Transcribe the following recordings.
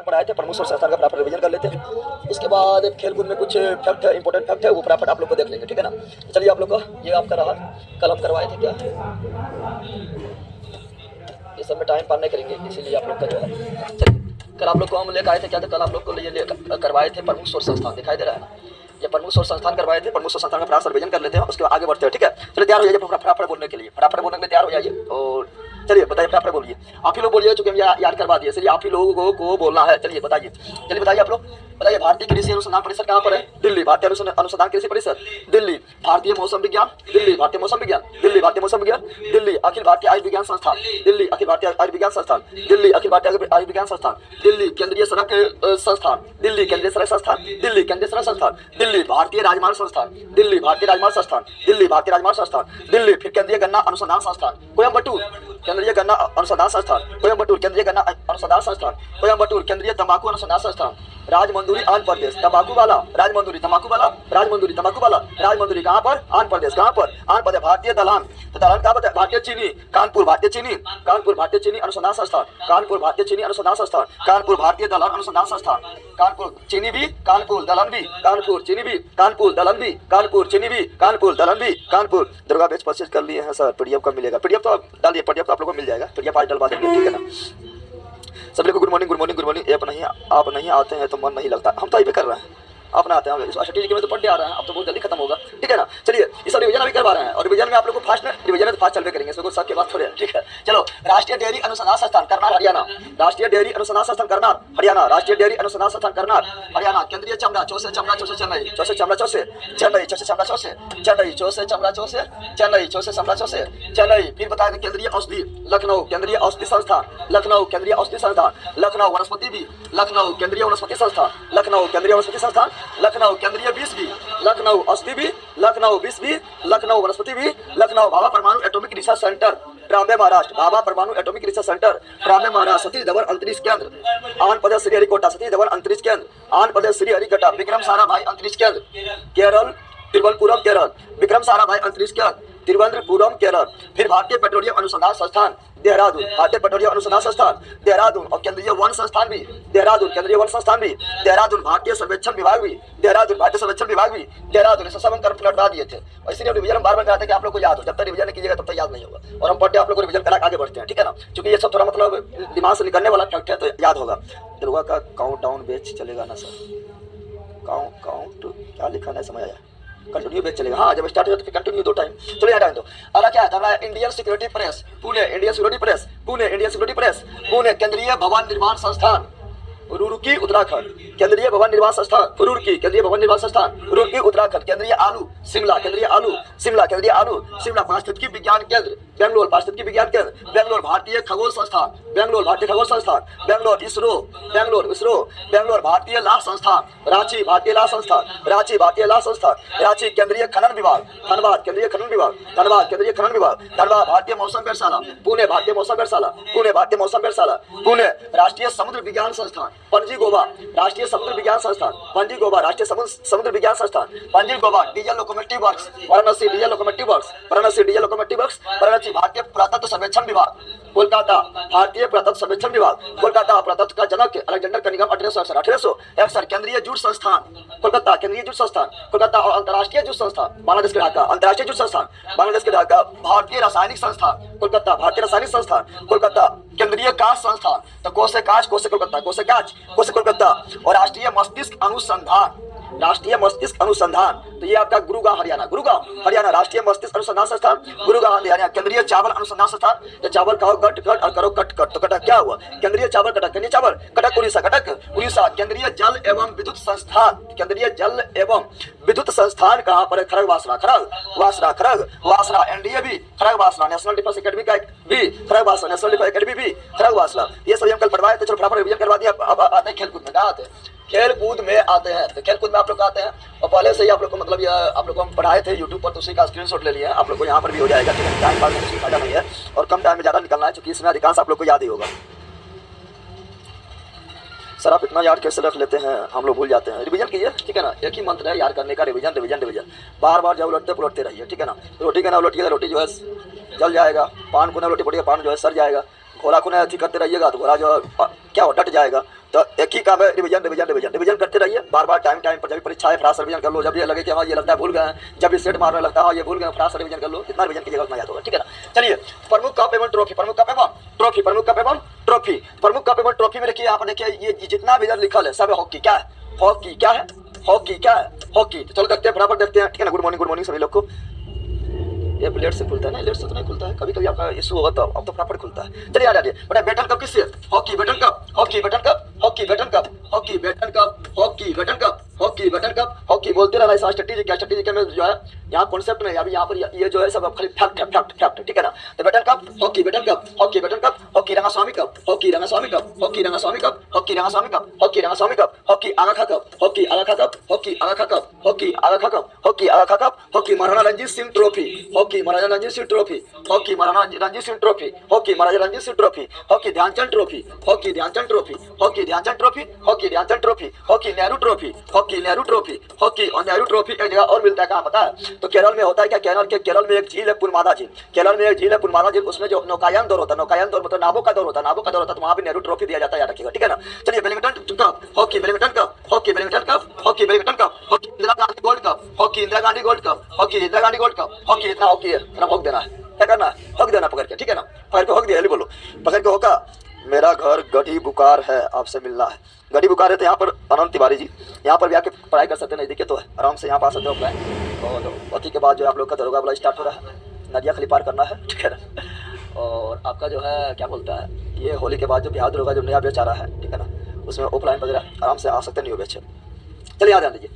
पढ़ाए थे प्रमुख और संस्थान का फटाफट रिवीजन कर लेते हैं। उसके बाद खेलकूद में कुछ फैक्ट है, इंपॉर्टेंट फैक्ट है, वो फटाफट आप लोग को देख लेंगे, ठीक है ना। चलिए आप लोग को ये आपका रहा, कल हम करवाए थे क्या, ये सब में टाइम पार नहीं करेंगे, इसीलिए आप लोग का जो है। चलिए कल आप लोग को हम लेकर आए थे क्या, तो कल आप लोग को ये करवाए थे प्रमुख और संस्थान, दिखाई दे रहा है ना, ये प्रमुख और संस्थान करवाए थे। प्रमुख और संस्थान का फटाफट रिवीजन कर लेते हैं, उसके बाद आगे बढ़ते हैं, ठीक है। चलिए तैयार हो जाइए फटाफट बोलने के लिए, फटाफट बोलने के लिए तैयार हो जाइए। और चलिए बताइए, फटाफट बोलिए, आप ही लोग बोलिए, चूंकि हम याद करवा दिए, चलिए आप ही लोगों को बोलना है। चलिए बताइए, चलिए बताइए आप लोग, बताइए। भारतीय कृषि अनुसंधान परिषद कहाँ पर है? दिल्ली। भारतीय अनुसंधान कृषि परिषद दिल्ली। भारतीय मौसम विज्ञान दिल्ली। भारतीय मौसम विज्ञान दिल्ली। भारतीय मौसम विज्ञान दिल्ली। अखिल भारतीय आयुर्विज्ञान संस्थान दिल्ली। अखिल भारतीय आयुर्विज्ञान संस्थान दिल्ली। अखिल भारतीय आयुर्विज्ञान संस्थान दिल्ली। केंद्रीय सड़क संस्थान दिल्ली। केंद्रीय सड़क संस्थान दिल्ली। केंद्रीय सड़क संस्थान दिल्ली। भारतीय राजमार्ग संस्थान दिल्ली। भारतीय राजमार्ग संस्थान दिल्ली। भारतीय राजमार्ग संस्थान दिल्ली। फिर केंद्रीय गन्ना अनुसंधान संस्थान कोयम्बटूर। केंद्रीय गन्ना अनुसंधान संस्थान कोयम्बटूर। केंद्रीय गन्ना अनुसंधान संस्थान कोयम्बटूर। केंद्रीय तंबाकू अनुसंधान संस्थान राजमंदुरी आंध्र प्रदेश। तंबाकू वाला राजमंदुरी, तंबाकू वाला राजमंदुरी, तंबाकू वाला राजमंदुरी कहाँ पर? आंध्र प्रदेश। कहाँ पर? आंध्र प्रदेश। भारतीय दलहन, तो दलहन कहाँ पर? भारतीय चीनी कानपुर। भारतीय चीनी कानपुर। भारतीय चीनी अनुसंधान संस्थान कानपुर। भारतीय चीनी अनुसंधान संस्थान कानपुर। भारतीय दलहन अनुसंधान संस्थान कानपुर। चीनी भी कानपुर, दलहन भी कानपुर, चीनी भी कानपुर, दलहन भी कानपुर, चीनी भी कानपुर, दलहन भी कानपुर। दुर्गा बेच परचेज कर लिए हैं सर, पीडीएफ कब मिलेगा? पीडीएफ तो डालिए, पीडीएफ तो आप लोगों को मिल जाएगा, पीडीएफ आज डलवा देंगे, ठीक है ना। सभी को good morning, good morning, good morning. आप नहीं आते हैं तो मन नहीं लगता, हम तो ये भी कर रहे हैं, अपना आते हैं। टी में तो पढ़ते आ रहे हैं, अब तो बहुत जल्दी खत्म होगा, ठीक है ना। चलिए इस रिवीजन अभी करवा रहे हैं, और रिवीजन में आप लोग को फास्ट रिवीजन में तो फास्ट चलवे करेंगे, इसमें सबके बात थोड़े, ठीक है। चलो, राष्ट्रीय डेयरी अनुसंधान संस्थान करनाल हरियाणा। राष्ट्रीय डेयरी अनुसंधान संस्थान करनाल हरियाणा। राष्ट्रीय डेयरी अनुसंधान संस्थान करनाल हरियाणा। केंद्रीय चमड़ा चौसे चमड़ा चौसे चेन्नई। चौसे चमड़ा चौसे चेन्नई। चौसे चमड़ा चौसे चेन्नई। चौसे चमड़ा चौसे चेन्नई। चौसे चमड़ा चौसे चेन्नई। फिर बताया केंद्रीय औषधि लखनऊ। केंद्रीय औषधि संस्थान लखनऊ। केंद्रीय औषधि संस्थान लखनऊ। वनस्पति भी लखनऊ। केंद्रीय वनस्पति संस्थान लखनऊ। केंद्रीय वनस्पति संस्थान लखनऊ। केंद्रीय विष भी लखनऊ। औषधि भी लखनऊ। विष भी लखनऊ। वनस्पति भी लखनऊ। भाभा परमाणु atomic research centre Trombay Maharashtra. Bhabha परमाणु atomic research centre Trombay Maharashtra. Satish Dhawan अंतरिक्ष केंद्र आंध्र प्रदेश श्रीहरिकोटा। सतीश धवन अंतरिक्ष केंद्र आंध्र प्रदेश श्रीहरिकोटा। विक्रम साराभाई अंतरिक्ष केंद्र केरल तिरुवनंतपुरम केरल। विक्रम साराभाई अंतरिक्ष केंद्र तिरुवनंतपुरम केरल। फिर भारतीय पेट्रोलियम अनुसंधान संस्थान देहरादून। भारतीय पेट्रोलियम अनुसंधान संस्थान देहरादून। और केंद्रीय वन संस्थान भी देहरादून। केंद्रीय वन संस्थान भी देहरादून। भारतीय सर्वेक्षण विभाग भी देहरादून। भारतीय सर्वेक्षण विभाग भी देहरादून। सब हम पलटवा दिए थे, और इसीलिए रिवीजन हम बार-बार कराते हैं कि आप लोग को याद हो। जब तक रिवीजन नहीं कीजिएगा तब तक याद नहीं होगा, और हम पढ़ते आप लोग को रिवीजन करा आगे बढ़ते हैं, ठीक है ना। क्योंकि ये सब थोड़ा मतलब दिमाग से निकलने वाला फैक्ट है, तो याद होगा। दुर्गा का काउंट डाउन बेच चलेगा ना सर? काउंट क्या लिखा नहीं समझ आया। कंटिन्यू बेच चलेगा, हाँ, जब स्टार्ट हो तो फिर कंटिन्यू दो टाइम। चलो यहाँ डाल दो। अगला क्या है? Indian security press Pune. Indian security press Pune. Indian security press Pune. केंद्रीय भवन निर्माण संस्थान रुड़की उत्तराखंड। केंद्रीय भवन निर्माण संस्थान रुड़की। केंद्रीय भवन निर्माण संस्थान रुड़की उत्तराखंड। केंद्रीय आलू शिमला। केंद्रीय आलू शिमला। केंद्रीय आलू शिमला। पारिस्थितिकी विज्ञान केंद्र बेंगलोर। पारिस्थितिकी विज्ञान केंद्र बेंगलोर। भारतीय खगोल संस्थान बेंगलोर। भारतीय खगोल संस्थान बेंगलोर। इसरो बेंगलोर। इसरो बेंगलोर। भारतीय लाह संस्थान रांची। भारतीय लाह संस्थान रांची। भारतीय लाह संस्थान रांची। केंद्रीय खनन विभाग धनबाद। केंद्रीय खनन विभाग धनबाद। केंद्रीय खनन विभाग धनबाद। भारतीय मौसम वेधशाला पुणे। भारतीय मौसम वेधशाला पुणे। भारतीय मौसम वेधशाला पुणे। राष्ट्रीय समुद्र विज्ञान संस्थान पणजी गोवा। राष्ट्रीय समुद्र विज्ञान संस्थान पणजी गोवा। राष्ट्रीय समुद्र विज्ञान संस्थान Panaji Goa. Diesel locomotive works Varanasi. Diesel locomotive works Varanasi. Diesel locomotive works Varanasi. भारतीय पुरातत्व सर्वेक्षण विभाग कोलकाता। भारतीय पुरातत्व सर्वेक्षण विभाग कोलकाता। पुरातत्व का जनक अलेक्जेंडर कनिंघम 1861। केंद्रीय जूट संस्थान कोलकाता। केंद्रीय जूट संस्थान कोलकाता। और अंतर्राष्ट्रीय जूट संस्थान बांग्लादेश के ढाका। अंतर्राष्ट्रीय जूट संस्थान बांग्लादेश के ढाका। भारतीय रासायनिक संस्थान कोलकाता। भारतीय रासायनिक संस्थान कोलकाता। केंद्रीय कांच संस्थान तो कोसे कांच कोसे कोलकाता। कोसे कांच कोसे कोलकाता। और राष्ट्रीय मस्तिष्क अनुसंधान राष्ट्रीय मस्तिष्क अनुसंधान तो ये आपका गुरुगांव हरियाणा। गुरुगांव हरियाणा। राष्ट्रीय मस्तिष्क अनुसंधान संस्थान गुरुगांव हरियाणा। केंद्रीय चावल अनुसंधान संस्थान तो चावल खाओ कट कट और करो कट कट, तो कटक क्या हुआ? केंद्रीय चावल कटक। केंद्रीय चावल कटक उड़ीसा। कटक उड़ीसा। केंद्रीय जल एवं विद्युत संस्थान। केंद्रीय जल एवं विद्युत संस्थान कहाँ पर है? खड़ग वासना। खड़ग वासना। खड़ग वासना। एनडीए भी खड़ग वासना। नेशनल डिफेंस एकेडमी का भी खड़ग वासना। नेशनल डिफेंस एकेडमी भी खड़ग वासना। ये सभी हम कल पढ़वाए थे। चलो फटाफट रिवीजन करवा दिया। अब आते हैं खेलकूद में। कहाँ आते हैं? खेल कूद में आते हैं। तो खेल कूद में आप लोग आते हैं, और पहले से ही आप लोग को मतलब आप लोग को हम पढ़ाए थे यूट्यूब पर, तो उसी का स्क्रीनशॉट ले लिया है। आप लोग को यहाँ पर भी हो जाएगा, ठीक है। टाइम पास में किसी फायदा नहीं है, और कम टाइम में ज़्यादा निकलना है, क्योंकि इसमें अधिकांश आप लोग को याद ही होगा। सर आप इतना याद कैसे रख लेते हैं? हम लोग भूल जाते हैं। रिवीजन कीजिए, ठीक है ना। एक ही मंत्र है याद करने का, रिवीजन रिवीजन रिवीजन। बार बार जब उलटते पुलटते रहिए, ठीक है ना। रोटी का ना उलटिएगा, रोटी जो है जल जाएगा। पान को ना उलटी पड़ेगा, पान जो है सर जाएगा। घोड़ा को ना अथी करते रहिएगा तो घोड़ा जो है क्या हो डट जाएगा। तो एक ही काम है, रिवीजन रिवीजन रिवीजन रिवीजन करते रहिए बार बार, टाइम टाइम पर। जब परीक्षा है फटाफट रिवीजन कर लो, जब ये लगे कि हाँ ये लगता है भूल गए, जब ये सेट मारने लगता है हाँ ये भूल गए, फटाफट रिवीजन कर लो, इतना रिवीजन कीजिएगा उतना याद होगा, ठीक है ना। चलिए, प्रमुख कप एवं ट्रॉफी, प्रमुख कप एवं ट्रॉफी, प्रमुख कप एवं ट्रॉफी, प्रमुख कप एवं ट्रॉफी में देखिए यहाँ पर देखिए ये जितना भी इधर लिखल है सब हॉकी। क्या है हॉकी? क्या है हॉकी? क्या है हॉकी? तो चलो देखते हैं, फटाफट देखते हैं, ठीक है ना। गुड मॉर्निंग सभी लोग को। ये लेट से खुलता है ना, लेट से तो नहीं खुलता है, कभी कभी आपका इशू होगा तो अब तो फटाफट खुलता है। चलिए आ जाइए बेटा, बैटन कप किससे? Hockey baton cup, hockey baton cup, hockey baton cup, hockey baton cup, hockey baton cup, hockey baton cup, hockey बोलते रहना। ऐसा स्ट्रेटेजी क्या, स्ट्रेटेजी क्या में जो है यहाँ कॉन्सेप्ट नहीं, अभी यहाँ पर ये जो है सब खाली फैक्ट है, फैक्ट फैक्ट, ठीक है ना। तो baton cup, hockey baton cup, hockey baton cup, hockey Rangaswamy cup, hockey Rangaswamy cup, hockey Rangaswamy cup, hockey Rangaswamy cup, hockey Rangaswamy cup, hockey Aga Khan cup, hockey Aga Khan cup, hockey Aga Khan cup, hockey Aga Khan cup, hockey Aga Khan cup, hockey Maharana Ranjit Singh trophy, hockey Maharaja Ranjit Singh trophy, hockey Maharana Ranjit Singh trophy, hockey Maharaja Ranjit Singh trophy, hockey Dhyanchand trophy, hockey Dhyanchand trophy, hockey Dhyanchand trophy, hockey Dhyanchand trophy, hockey Nehru trophy, hockey Nehru trophy, hockey और Nehru trophy एक जगह और मिलता है, कहाँ पता है? तो केरल में होता है क्या, केरल में एक झील है पुलमादा झील, केरल में एक झील है पुलमादा झील, उसमें जो नौकायन दौर होता है, नौकायन दौर मतलब नावों का दौर होता है, नावों का दौर होता है, तो वहाँ पे नेहरू ट्रॉफी दिया जाता है, याद रखिएगा, ठीक है ना। चलिए badminton cup, hockey badminton cup, hockey badminton cup, hockey badminton cup, hockey Indira Gandhi gold cup, hockey Indira Gandhi gold cup, hockey Indira Gandhi gold cup, hockey इतना हॉकी है, इतना हॉक देना है, क्या करना है? हॉक देना पकड़ के, ठीक है ना। पकड़ के हॉक दिया, बोलो पकड़ के होका। मेरा घर गढ़ी बुकार है, आपसे मिलना है। गढ़ी बुकार है तो यहाँ पर अनंत तिवारी जी यहाँ पर भी आके पढ़ाई कर सकते हैं, नहीं दिखे तो है आराम से यहाँ पर आ सकते हो ऑफलाइन। और अति के बाद जो आप लोग का दरोगा वाला स्टार्ट हो रहा है, नदिया खली पार करना है, ठीक है ना। और आपका जो है क्या बोलता है, ये होली के बाद जो बिहार दरोगा जो नया बेच आ रहा है, ठीक है ना, उसमें ऑफलाइन वगैरह आराम से आ सकते नहीं हो बेच। चलिए आ जान दीजिए।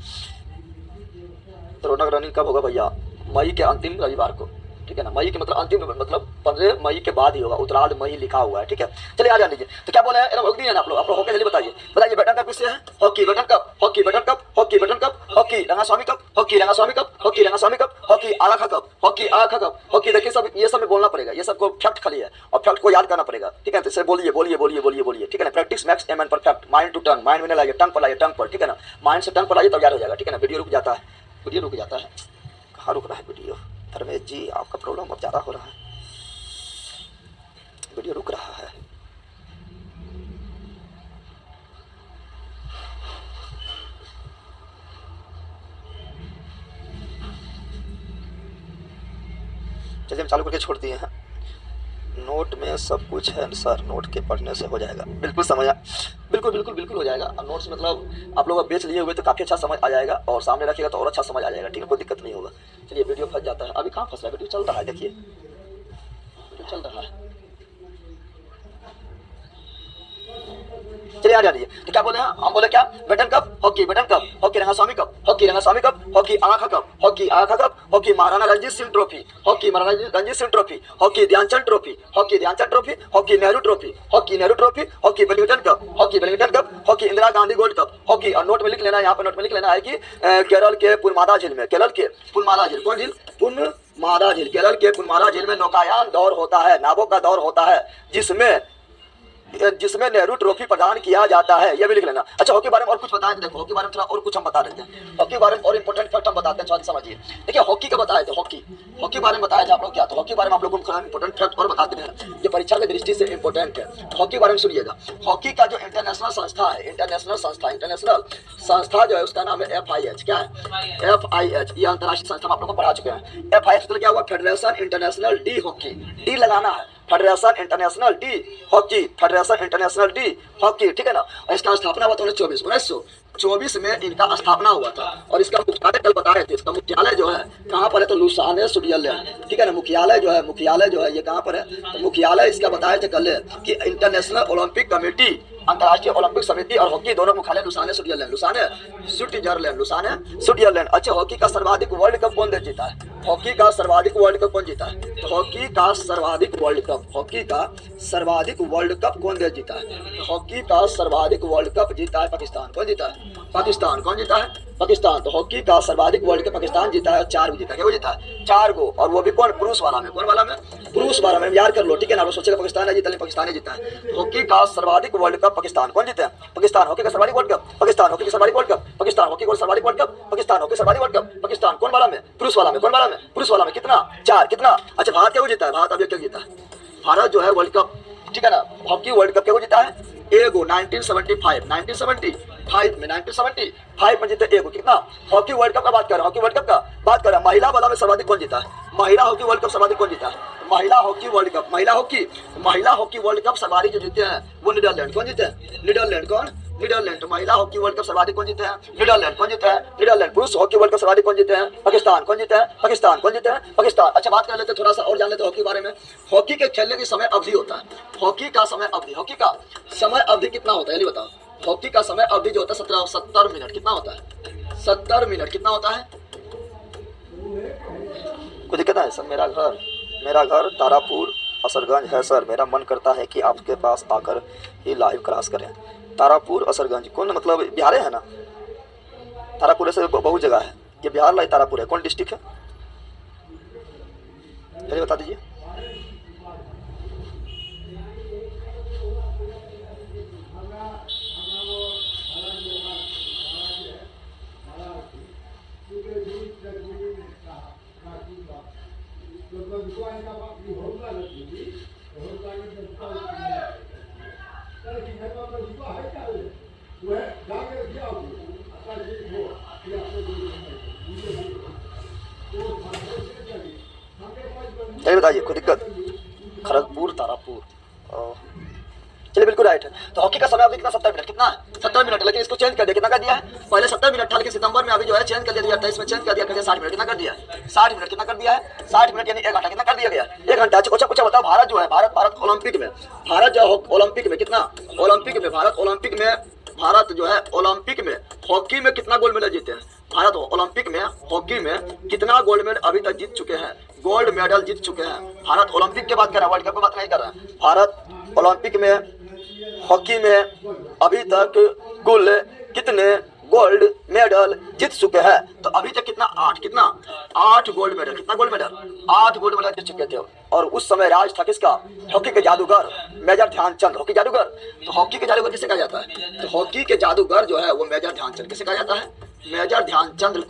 तो रौनक रनिंग कब होगा भैया? मई के अंतिम रविवार को, ठीक है ना। मई के मतलब अंतिम मतलब 15 मई के बाद ही होगा, उत्तरार्ध मई लिखा हुआ है, ठीक है। चलिए आ जान लीजिए। तो क्या बोले हैं, एकदम होगी है ना आप लोग होके जल्दी बताइए बैटन कप किससे है? Hockey baton cup, hockey baton cup, hockey baton cup, hockey Rangaswamy cup, hockey Rangaswamy cup, hockey Rangaswamy cup, hockey Aga Khan cup, hockey Aga Khan cup, hockey. देखिए सब ये सब में बोलना पड़ेगा, ये सबको फैक्ट खाली है और फैक्ट को याद करना पड़ेगा, ठीक है। तो इसे बोलिए बोलिए बोलिए बोलिए बोलिए, ठीक है ना। Practice makes a man perfect, mind to tongue, mind में लाइए, टंग पर लाइए, टंग पर, ठीक है ना। माइंड से टंग पर लाइए तब याद हो जाएगा, ठीक है ना। वीडियो रुक जाता है, वीडियो रुक जाता है, कहाँ रुक रहा है वीडियो? धर्मेश जी आपका प्रॉब्लम अब ज़्यादा हो रहा है, वीडियो रुक रहा है। चलिए हम चालू करके छोड़ दिए हैं। नोट में सब कुछ है सर, नोट के पढ़ने से हो जाएगा। बिल्कुल समझा, बिल्कुल बिल्कुल बिल्कुल हो जाएगा। और नोट्स मतलब आप लोग बेच लिए हुए तो काफ़ी अच्छा समझ आ जाएगा, और सामने रखिएगा तो और अच्छा समझ आ जाएगा, ठीक है, कोई दिक्कत नहीं होगा। चलिए वीडियो फंस जाता है, अभी कहाँ फंस रहा है, वीडियो चल रहा है, देखिए वीडियो चल रहा है। चलिए आ जाइए। तो क्या बोले हैं हम? बोले क्या? Baton cup, hockey baton cup, hockey Rangaswamy cup, hockey Rangaswamy cup, hockey Aga Khan cup, hockey Aga Khan cup, hockey Maharana Ranjit Singh trophy, hockey Maharana Ranjit Singh trophy, hockey Dhyanchand trophy, hockey Dhyanchand trophy, hockey Nehru trophy, hockey Nehru trophy, hockey badminton cup, hockey badminton cup, hockey Indira Gandhi gold cup, hockey. और note में लिख लेना, यहाँ पर note में लिख लेना है कि केरल के पुलमादा झील में, केरल के पुलमादा झील, कौन झील? पुलमादा झील, केरल के पुलमादा झील में नौकायान दौर होता है, नावों का दौर होता है, जिसमें नेहरू ट्रॉफी प्रदान किया जाता है, यह भी लिख लेना। अच्छा हॉकी बारे में और कुछ बताएं, देखो हॉकी बारे में थोड़ा और कुछ हम बता देते हैं, हॉकी बारे में और इंपॉर्टेंट फैक्ट हम बताते हैं, थोड़ा समझिए। देखिए हॉकी का बताए थे, हॉकी बारे में बताया था आप लोग क्या, तो हॉकी बारे में आप लोगों को इंपॉर्टेंट फैक्ट और बताते हैं जो परीक्षा की दृष्टि से इंपॉर्टेंट है। हॉकी बारे में सुनिएगा। हॉकी का जो इंटरनेशनल संस्था है, इंटरनेशनल संस्था जो है उसका नाम है FIH। क्या है? FIH, ये अंतर्राष्ट्रीय संस्था हम आप लोग को पढ़ा चुके हैं। FIH मतलब क्या हुआ? Federation international D hockey, D लगाना है, federation international D hockey, federation international D hockey, ठीक है ना। और इसका स्थापना हुआ था 1924 में इनका स्थापना हुआ था। और इसका मुख्यालय कल बता रहे थे, इसका मुख्यालय जो है कहाँ पर है? तो लुसाने स्विट्जरलैंड, ठीक है ना। मुख्यालय जो है ये कहाँ पर है? तो मुख्यालय इसका बताए थे कल कि इंटरनेशनल ओलंपिक कमेटी, अंतर्राष्ट्रीय ओलंपिक समिति और हॉकी दोनों मुख्यालय लुसाने स्विट्जरलैंड। अच्छा हॉकी का सर्वाधिक वर्ल्ड कप कौन जीता है? हॉकी का सर्वाधिक वर्ल्ड कप कौन जीता है? तो हॉकी का सर्वाधिक वर्ल्ड कप कौन जीता है? हॉकी का सर्वाधिक वर्ल्ड कप जीता है पाकिस्तान। कौन जीता है? पाकिस्तान। कौन जीता है? पाकिस्तान। तो हॉकी का सर्वाधिक वर्ल्ड कप पाकिस्तान जीता है, 4 गो जीता है। क्या जीता है? 4 गो, और वो भी कौन? पुरुष वाला में। कौन वाला में? पुरुष वाला में, याद कर लो, ठीक है ना। सोचेगा पाकिस्तान है जीता, नहीं पाकिस्तान ही जीता है। हॉकी का सर्वाधिक वर्ल्ड कप पाकिस्तान। कौन जीता है? पाकिस्तान। हॉकी का सर्वाधिक वर्ल्ड कप पाकिस्तान, हॉकी का सर्वाधिक वर्ल्ड कप पाकिस्तान, हॉकी का सर्वाधिक वर्ल्ड कप पाकिस्तान, हॉकी सर्वाधिक वर्ल्ड कप पाकिस्तान। कौन वाला में? पुरुष वाला में। कौन वाला में? पुरुष वाला में। कितना? 4। कितना? अच्छा भारत क्या जीता है? भारत अभी क्या जीता है? भारत जो है वर्ल्ड कप, ठीक है ना, हॉकी वर्ल्ड कप क्या जीता है? एगो 1975 में 1975 में जीते एगो। कितना? हॉकी वर्ल्ड कप का बात कर रहे हैं, हॉकी वर्ल्ड कप का बात कर रहे हैं। महिला वाला में सर्वाधिक कौन जीता है? महिला हॉकी वर्ल्ड कप सर्वाधिक कौन जीता है? महिला हॉकी वर्ल्ड कप, महिला हॉकी वर्ल्ड कप सर्वाधिक जो जीते हैं वो नीदरलैंड। कौन जीते हैं? नीदरलैंड। कौन? नीदरलैंड। महिला हॉकी वर्ल्ड कप सर्वाधिक कौन जीते हैं? नीदरलैंड। कौन जीते हैं? नीदरलैंड। पुरुष हॉकी वर्ल्ड कप सर्वाधिक कौन जीते हैं? पाकिस्तान। कौन जीते हैं? पाकिस्तान। कौन जीते हैं? पाकिस्तान। अच्छा, बात कर लेते हैं थोड़ा सा और जान लेते हैं हॉकी के बारे में। हॉकी के खेलने की समय अवधि होता है, हॉकी का समय अवधि कितना होता है ये बताओ। हॉकी का समय अवधि जो होता है 70 मिनट। कितना होता है? 70 मिनट। कितना होता है? कोई दिक्कत है सर? मेरा घर तारापुर असरगंज है सर। मेरा मन करता है कि आपके पास आकर ही लाइव क्लास करें। तारापुर असरगंज कौन, मतलब बिहार है ना? तारापुर से बहुत जगह है, ये बिहार लाई तारापुर है। कौन डिस्ट्रिक्ट है ये बता दीजिए। चलिए बताइए, कोई दिक्कत? खड़गपुर तारापुर, चलिए बिल्कुल राइट है। तो हॉकी का समय अभी कितना? 70 मिनट। कितना है? 70 मिनट। लेकिन इसको चेंज कर दिया, कितना कर दिया है? पहले 70 मिनट था, लेकिन सितंबर में अभी जो है चेंज कर दिया, 2023 में चेंज कर दिया, 60 मिनट। कितना कर दिया? 60 मिनट। कितना कर दिया है? 60 मिनट यानी 1 घंटा। कितना कर दिया गया? 1 घंटा। अच्छा बताओ, भारत जो है, भारत ओलंपिक में, भारत जो ओलंपिक में कितना? ओलंपिक में भारत जो है ओलंपिक में हॉकी में कितना गोल्ड मेडल जीते हैं? भारत ओलंपिक में हॉकी में कितना गोल्ड मेडल अभी तक जीत चुके हैं? गोल्ड मेडल जीत चुके हैं। भारत ओलंपिक की बात कर रहा है, वर्ल्ड कप की बात नहीं कर रहा है। भारत ओलंपिक में हॉकी में अभी तक कुल कितने गोल्ड मेडल जीत चुके हैं? तो अभी तक कितना? 8। कितना? 8 गोल्ड मेडल। कितना गोल्ड मेडल? 8 गोल्ड मेडल जीत चुके थे। और उस समय राज था किसका? हॉकी के जादूगर मेजर ध्यानचंद। हॉकी जादूगर, तो हॉकी के जादूगर किसे कहा जाता है? तो हॉकी के जादूगर जो है वो मेजर ध्यानचंद। किसे कहा जाता है? मेजर ध्यानचंद्र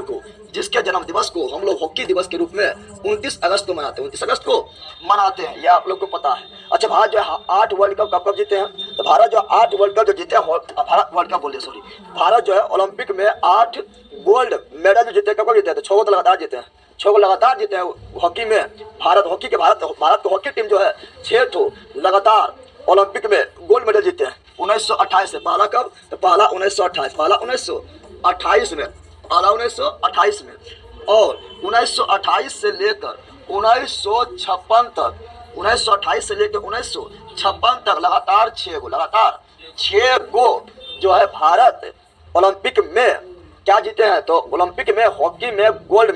को, जिसके जन्म दिवस को हम लोग हॉकी दिवस के रूप में 29 अगस्त को मनाते हैं। 29 अगस्त को मनाते हैं, यह आप लोग को पता है। अच्छा, भारत जो है 8 वर्ल्ड कप कब जीते हैं? तो भारत जो 8 वर्ल्ड कप जो जीते हैं, भारत जो है ओलंपिक में 8 गोल्ड मेडल जो जीते, कब जीते हैं? तो 6 तो लगातार जीते हैं, 6 लगातार जीते हैं हॉकी में। भारत को हॉकी टीम जो है 6 लगातार ओलंपिक में गोल्ड मेडल जीते हैं 1928 से। पहला कब? तो पहला 1928 में, और 1928 से लेकर 1956 तक, 1928 से लेकर 1956 तक लगातार 6 गो जो है भारत ओलंपिक में क्या जीते हैं? तो ओलंपिक में हॉकी में गोल्ड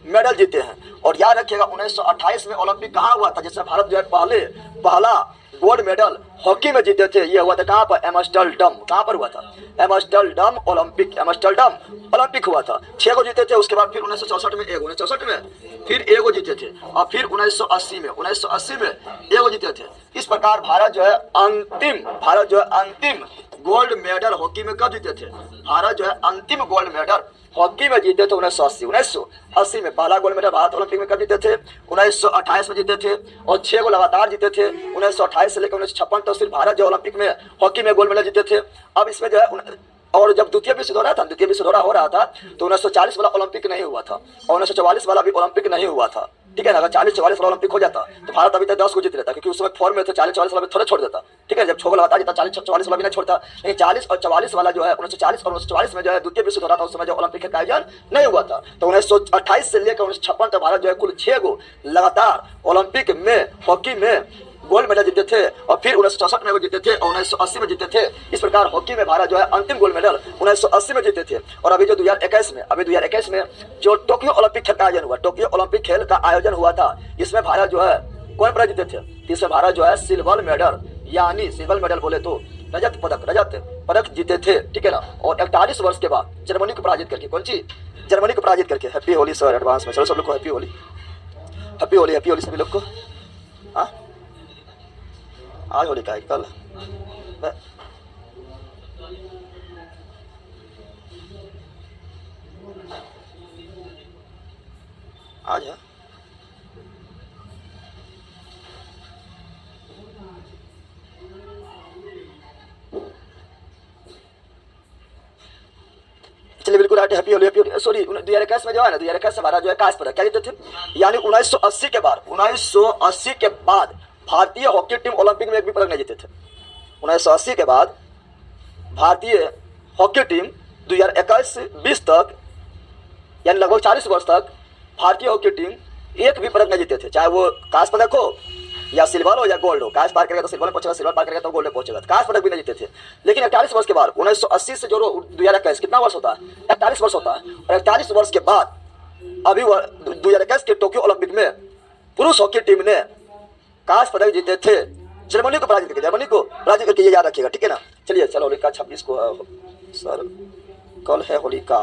मेडल जीते हैं। और याद रखिएगा 1928 में ओलंपिक कहाँ हुआ था, जिसमें भारत जो है पहला गोल्ड मेडल हॉकी में जीते थे। ये हुआ था कहाँ पर? एम्स्टर्डम। कहाँ पर हुआ था? एम्स्टर्डम ओलंपिक हुआ था। 6 को जीते थे। उसके बाद फिर 1964 में एगो, 1964 में फिर एगो जीते थे, और फिर 1980 में एगो जीते थे। इस प्रकार भारत जो है अंतिम गोल्ड मेडल हॉकी में कब जीते थे? भारत जो है अंतिम गोल्ड मेडल हॉकी में जीते थे 1980 में। पहला गोल्ड मेडल भारत ओलंपिक में कब जीते थे? 1928 में जीते थे, और 6 को लगातार जीते थे 1928 से लेकर 1956 तक। सिर्फ भारत जो ओलंपिक में हॉकी में गोल्ड मेडल जीते थे। अब इसमें जो है, और जब द्वितीय विश्व युद्ध हो रहा था तो 1940 वाला ओलंपिक नहीं हुआ था, और 1944 वाला भी ओलंपिक नहीं हुआ था। ठीक है ना? अगर 40-44 वाला ओलंपिक हो जाता तो भारत अभी तक 10 को जीत लेता, क्योंकि उस समय फॉर्म में तो 40-44 वाला भी थोड़ा छोड़ देता। ठीक है, जब 6 को लगातार जीता, 40-44 वाला भी नहीं छोड़ता। लेकिन 40 और 44 वाला जो है 1940 और 1944 में जो है द्वितीय विश्व युद्ध हो रहा था, उस समय जो ओलंपिक का आयोजन नहीं हुआ था। तो 1928 से लेकर 1956 तक भारत जो है कुल 6 गो लगातार ओलंपिक में हॉकी में गोल्ड मेडल जीते थे, और फिर 1964 में वो जीते थे, और 1980 में जीते थे। इस प्रकार हॉकी में भारत जो है अंतिम गोल्ड मेडल 1980 में जीते थे। और अभी जो 2021 में जो टोक्यो ओलंपिक खेल का आयोजन हुआ था, इसमें भारत जो है कौन पदक जीते थे? इसमें भारत जो है सिल्वर मेडल बोले तो रजत पदक जीते थे। ठीक है ना? और 41 वर्ष के बाद जर्मनी को पराजित करके, कौन सी? जर्मनी को पराजित करके। हैप्पी होली सर एडवांस में। चलो सब लोग को हैप्पी होली सभी लोग को। हाँ, आज होली का है कल? आज है। बर्थडे हैप्पी होली सॉरी 2021 में जो है ना 2021 से भारत जो है कांस्य पदक क्या जीते थे, यानी 1980 के बाद भारतीय हॉकी टीम ओलंपिक में एक भी पदक नहीं जीते थे। 1980 के बाद भारतीय हॉकी टीम 2021-20 तक यानी लगभग 40 वर्ष तक भारतीय हॉकी टीम एक भी पदक नहीं जीते थे, चाहे वो कांस्य पदक हो या सिल्वर हो या गोल्ड हो। कांस्य पार करेगा तो सिल्वर में पहुंचेगा, सिल्वर पार करेगा तो गोल्ड में पहुंचेगा। कांस्य पदक भी नहीं जीते थे। लेकिन 41 वर्ष के बाद 1980 से जो 2021 कितना वर्ष होता है, 41 वर्ष होता है। और 41 वर्ष के बाद अभी 2021 के टोक्यो ओलंपिक में पुरुष हॉकी टीम ने कांस्य पदक जीते थे, जर्मनी को पराजित करके, ये याद रखिएगा, ठीक है ना। चलिए चलो, होली का 26 को सर कल है होली का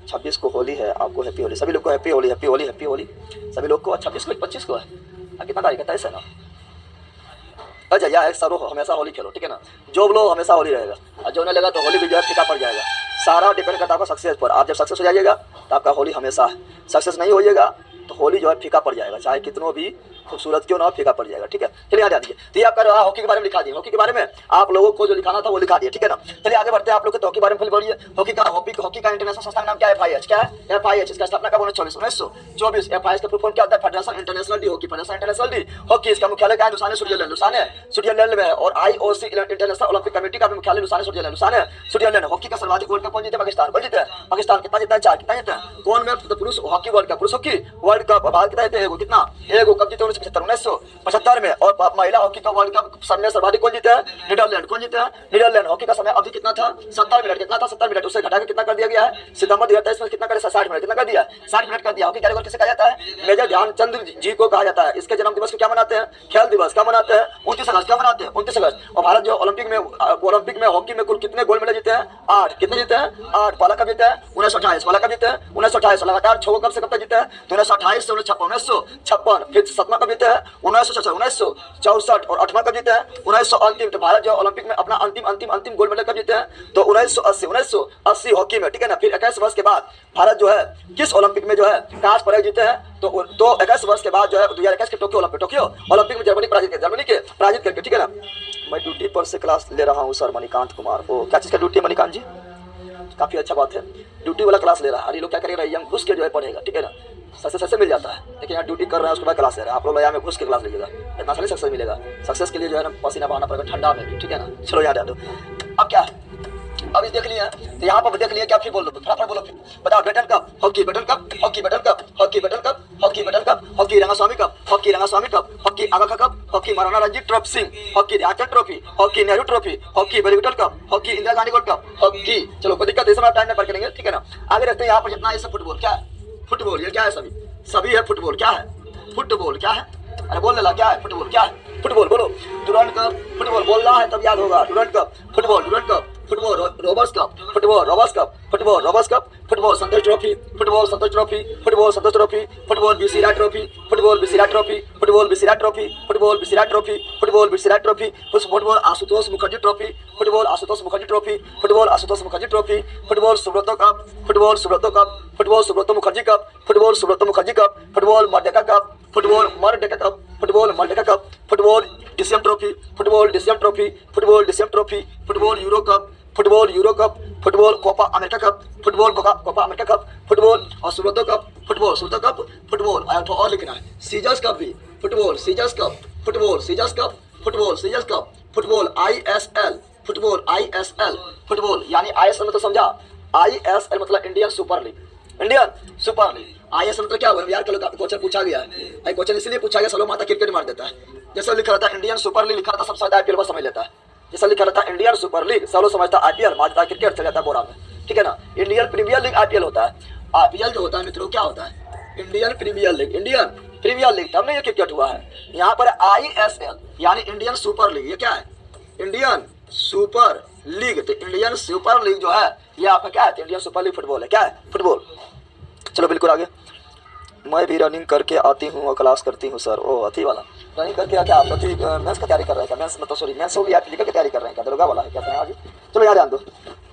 26 को होली है, आपको हैप्पी होली, सभी लोग को happy Holi, happy Holi, happy Holi सभी लोग को। 26 को 25 को है, कितना तारीख है, 23 है ना। अच्छा या एक सर हमेशा होली खेलो, ठीक है ना। जो बोलो हमेशा होली रहेगा, और जो नहीं लगा तो होली भी जो है फीका पड़ जाएगा। सारा डिपेंड करता है आपका सक्सेस पर। आप जब सक्सेस हो जाइएगा तो आपका होली हमेशा है, सक्सेस नहीं होइएगा तो होली जो है फीका पड़ जाएगा, चाहे कितनों भी खूबसूरत क्यों ना हो, फीका पड़ जाएगा, ठीक है। चलिए आ जाइए, तो ये आपका हॉकी के बारे में लिखा दिया, हॉकी के बारे में आप लोगों को जो लिखाना था वो लिखा दिया, ठीक है ना। चलिए आगे बढ़ते हैं, आप लोग के हॉकी बारे में बोलिए। हॉकी का इंटरनेशनल संस्था का नाम क्या है, FIH। क्या है FIH, इसका स्थापना कब 1924। FIH का फुल फॉर्म क्या होता है, federation international D hockey, federation international D hockey. इसका मुख्यालय क्या है, लुसाने स्विट्जरलैंड में है। और IOC इंटरनेशनल ओलंपिक कमेटी का भी मुख्यालय लुसाने स्विट्जरलैंड। हॉकी का सर्वाधिक वर्ल्ड कप कौन जीते, पाकिस्तान। कौन जीते, पाकिस्तान। कितना जीता है, 4। कितना जीता है, कौन में पुरुष हॉकी वर्ल्ड कप, पुरुष हॉकी वर्ल्ड कप भारत कितना जीते, कितना, एगो। कब जीते, 1975 में। और महिला हॉकी का वर्ल्ड कप समय सर्वाधिक कौन जीते हैं, नीदरलैंड। कौन जीते हैं, नीदरलैंड। हॉकी का समय अवधि कितना था, 70 मिनट। कितना था, 70 मिनट। उससे घटा के कितना कर दिया गया है, सितंबर 2023 में कितना करे, 60 मिनट। कितना कर दिया, 60 मिनट कर दिया। हॉकी कारीगर किसे कहा जाता है, मेजर ध्यानचंद जी को कहा जाता है। इसके जन्म दिवस को क्या मनाते हैं, खेल दिवस। क्या मनाते हैं, 29 अगस्त। क्या मनाते हैं, 29 अगस्त। और भारत जो ओलंपिक में हॉकी में कुल कितने गोल्ड मेडल जीते हैं, 8। कितने जीते हैं, 8। पहला कब जीते हैं, 1928। पहला कब जीते हैं, 1928। लगातार 6 कब से कब तक जीते हैं, 1928 से 1956। फिर 7वां कब जीते हैं, 1964। और 8वां कब जीते हैं, 1900 अंतिम। तो भारत जो ओलंपिक में अपना अंतिम गोल्ड मेडल कब जीते हैं, तो 1980 हॉकी में, ठीक है ना। फिर 21 वर्ष के बाद भारत जो है किस ओलंपिक में जो है कांस्य पदक जीते हैं, तो 21 वर्ष के बाद जो है 2021 के टोक्यो ओलंपिक में जर्मनी के पराजित करके, ठीक है ना। मैं ड्यूटी पर से क्लास ले रहा हूँ सर, मणिकांत कुमार। ओ क्या चीज़ का ड्यूटी है मणिकांत जी, काफ़ी अच्छा बात है, ड्यूटी वाला क्लास ले रहा है। ये लोग क्या करेगा, यंग घुस के जो है पढ़ेगा, ठीक है ना। सक्सेस मिल जाता है, लेकिन यहाँ ड्यूटी कर रहे हैं उसके बाद क्लास ले रहे हैं। आप लोग यहाँ में घुस के क्लास लीजिएगा, इतना सारी सक्सेस मिलेगा। सक्सेस के लिए जो है ना पसीना बहाना पड़ेगा ठंडा में भी, ठीक है ना। चलो यहाँ डाल दो। अब क्या है, अब इस देख लिया, तो यहाँ पर देख लिया क्या, फिर बोलो, फटाफट बोलो, फिर बताओ। Battle cup, hockey battle cup, hockey battle cup, hockey battle cup, hockey battle cup, hockey Rangaswamy cup, hockey Rangaswamy cup, hockey Aga cup, hockey Maharana Ranjit trophy Singh, hockey Dhyanchand trophy, hockey Nehru trophy, hockey badminton cup, hockey Indira Gandhi gold cup, hockey. चलो कोई दिक्कत नहीं, time में पढ़ करेंगे, ठीक है ना। आगे रखते हैं यहाँ पर जितना, ये सब फुटबॉल। क्या है, फुटबॉल, ये क्या है, सभी है फुटबॉल। क्या है, फुटबॉल क्या है, अरे बोल लेला, क्या है फुटबॉल, क्या है फुटबॉल, बोलो। डुरंड कप, फुटबॉल बोलना है तब याद होगा। Durand cup, football, Durand cup, football Rovers cup, football Rovers cup, football Rovers cup, football Santosh trophy, football Santosh trophy, football Santosh trophy, football Bisira trophy, football Bisira trophy, football Bisira trophy, football Bisira trophy, football Bisira trophy, football Ashutosh Mukherjee trophy, football Ashutosh Mukherjee trophy, football Ashutosh Mukherjee trophy, football Subroto cup, football Subroto cup, football Subroto Mukherjee cup, football Subroto Mukherjee cup, football Merdeka cup, football Merdeka cup, football Merdeka cup, football DCM trophy, football DCM trophy, football DCM trophy, football Euro cup, football Euro cup, football Copa America cup, football Copa America cup, football और Subroto cup, football Subroto cup, football और लिखना है scissors cup भी, football scissors cup, football scissors cup, football scissors cup, football ISL, football ISL, football यानी ISL मतलब समझा, ISL मतलब Indian super league, Indian super league. ISL मतलब क्या हुआ यार, कल क्वेश्चन पूछा गया है, क्वेश्चन इसलिए पूछा गया, सलो माता क्रिकेट मार देता है। जैसा लिखा रहता है इंडियन सुपर लीग, लिखा रहता सब समझता है, IPL बस समझ लेता है। जैसा लिखा रहता है इंडियन सुपर लीग, सलो समझता है IPL, मारता है क्रिकेट, चल जाता है बोरा में, ठीक है ना। इंडियन प्रीमियर लीग IPL होता है, IPL जो होता है मित्रों क्या होता है, Indian premiere League, Indian premiere League, तब नहीं ये क्रिकेट हुआ है। यहाँ पर ISL यानी इंडियन सुपर लीग, ये क्या है, इंडियन सुपर लीग। तो इंडियन सुपर लीग जो है ये आपका क्या है, इंडियन सुपर लीग फुटबॉल है, क्या है फुटबॉल। चलो बिल्कुल आगे। मैं भी रनिंग करके आती हूँ और क्लास करती हूँ सर। ओ अथी वाला रनिंग करके क्या आप मेंस का तैयारी कर रहे हैं क्या, मेंस मतलब सॉरी मेंस हो गया, फिजिकल की तैयारी कर रहे हैं क्या, दरोगा वाला है क्या आगे। चलो याद जान दो,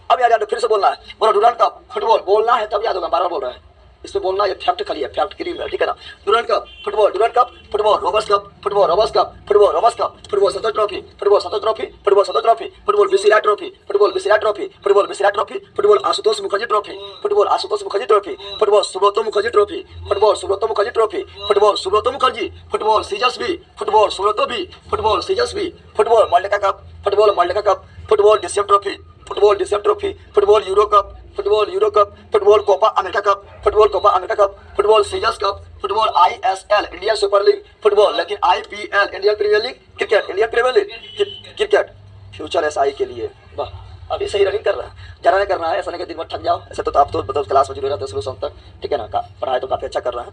अब याद जान दो, फिर से बोलना है, बोलो डुरंड कप, फुटबॉल बोलना है तब याद होगा, बार बार बोल रहे हैं, इसमें बोलना ये फैक्ट खाली है, फैक्ट क्रीम है, ठीक है ना। Durand cup football, Durand cup football, Rovers cup football, Rovers cup football, Rovers cup football, Santosh trophy football, Santosh trophy football, Santosh trophy football, Visira trophy football, Visira trophy football, Visira trophy football, Ashutosh Mukherjee trophy football, Ashutosh Mukherjee trophy football, Subroto Mukherjee trophy football, Subroto Mukherjee trophy football, Subroto Mukherjee football, सीजर्सबी football, Subroto भी football, सीजर्सबी football, Mallika cup football, Mallika cup football, DCM trophy football, DCM trophy football, Euro cup football, Euro cup football, Copa America cup football, Copa America cup football, scissors cup football, ISL Indian super league football, लेकिन IPL Indian premiere league cricket, Indian premiere league cricket. Future SI के लिए वाह अभी सही running कर रहा है, ज़्यादा नहीं करना है, ऐसा नहीं कि दिन भर थक जाओ। ऐसे तो आप तो मतलब क्लास में जुड़े रहते हैं शुरू से तक, ठीक है ना। पढ़ाई तो काफ़ी अच्छा कर रहा है,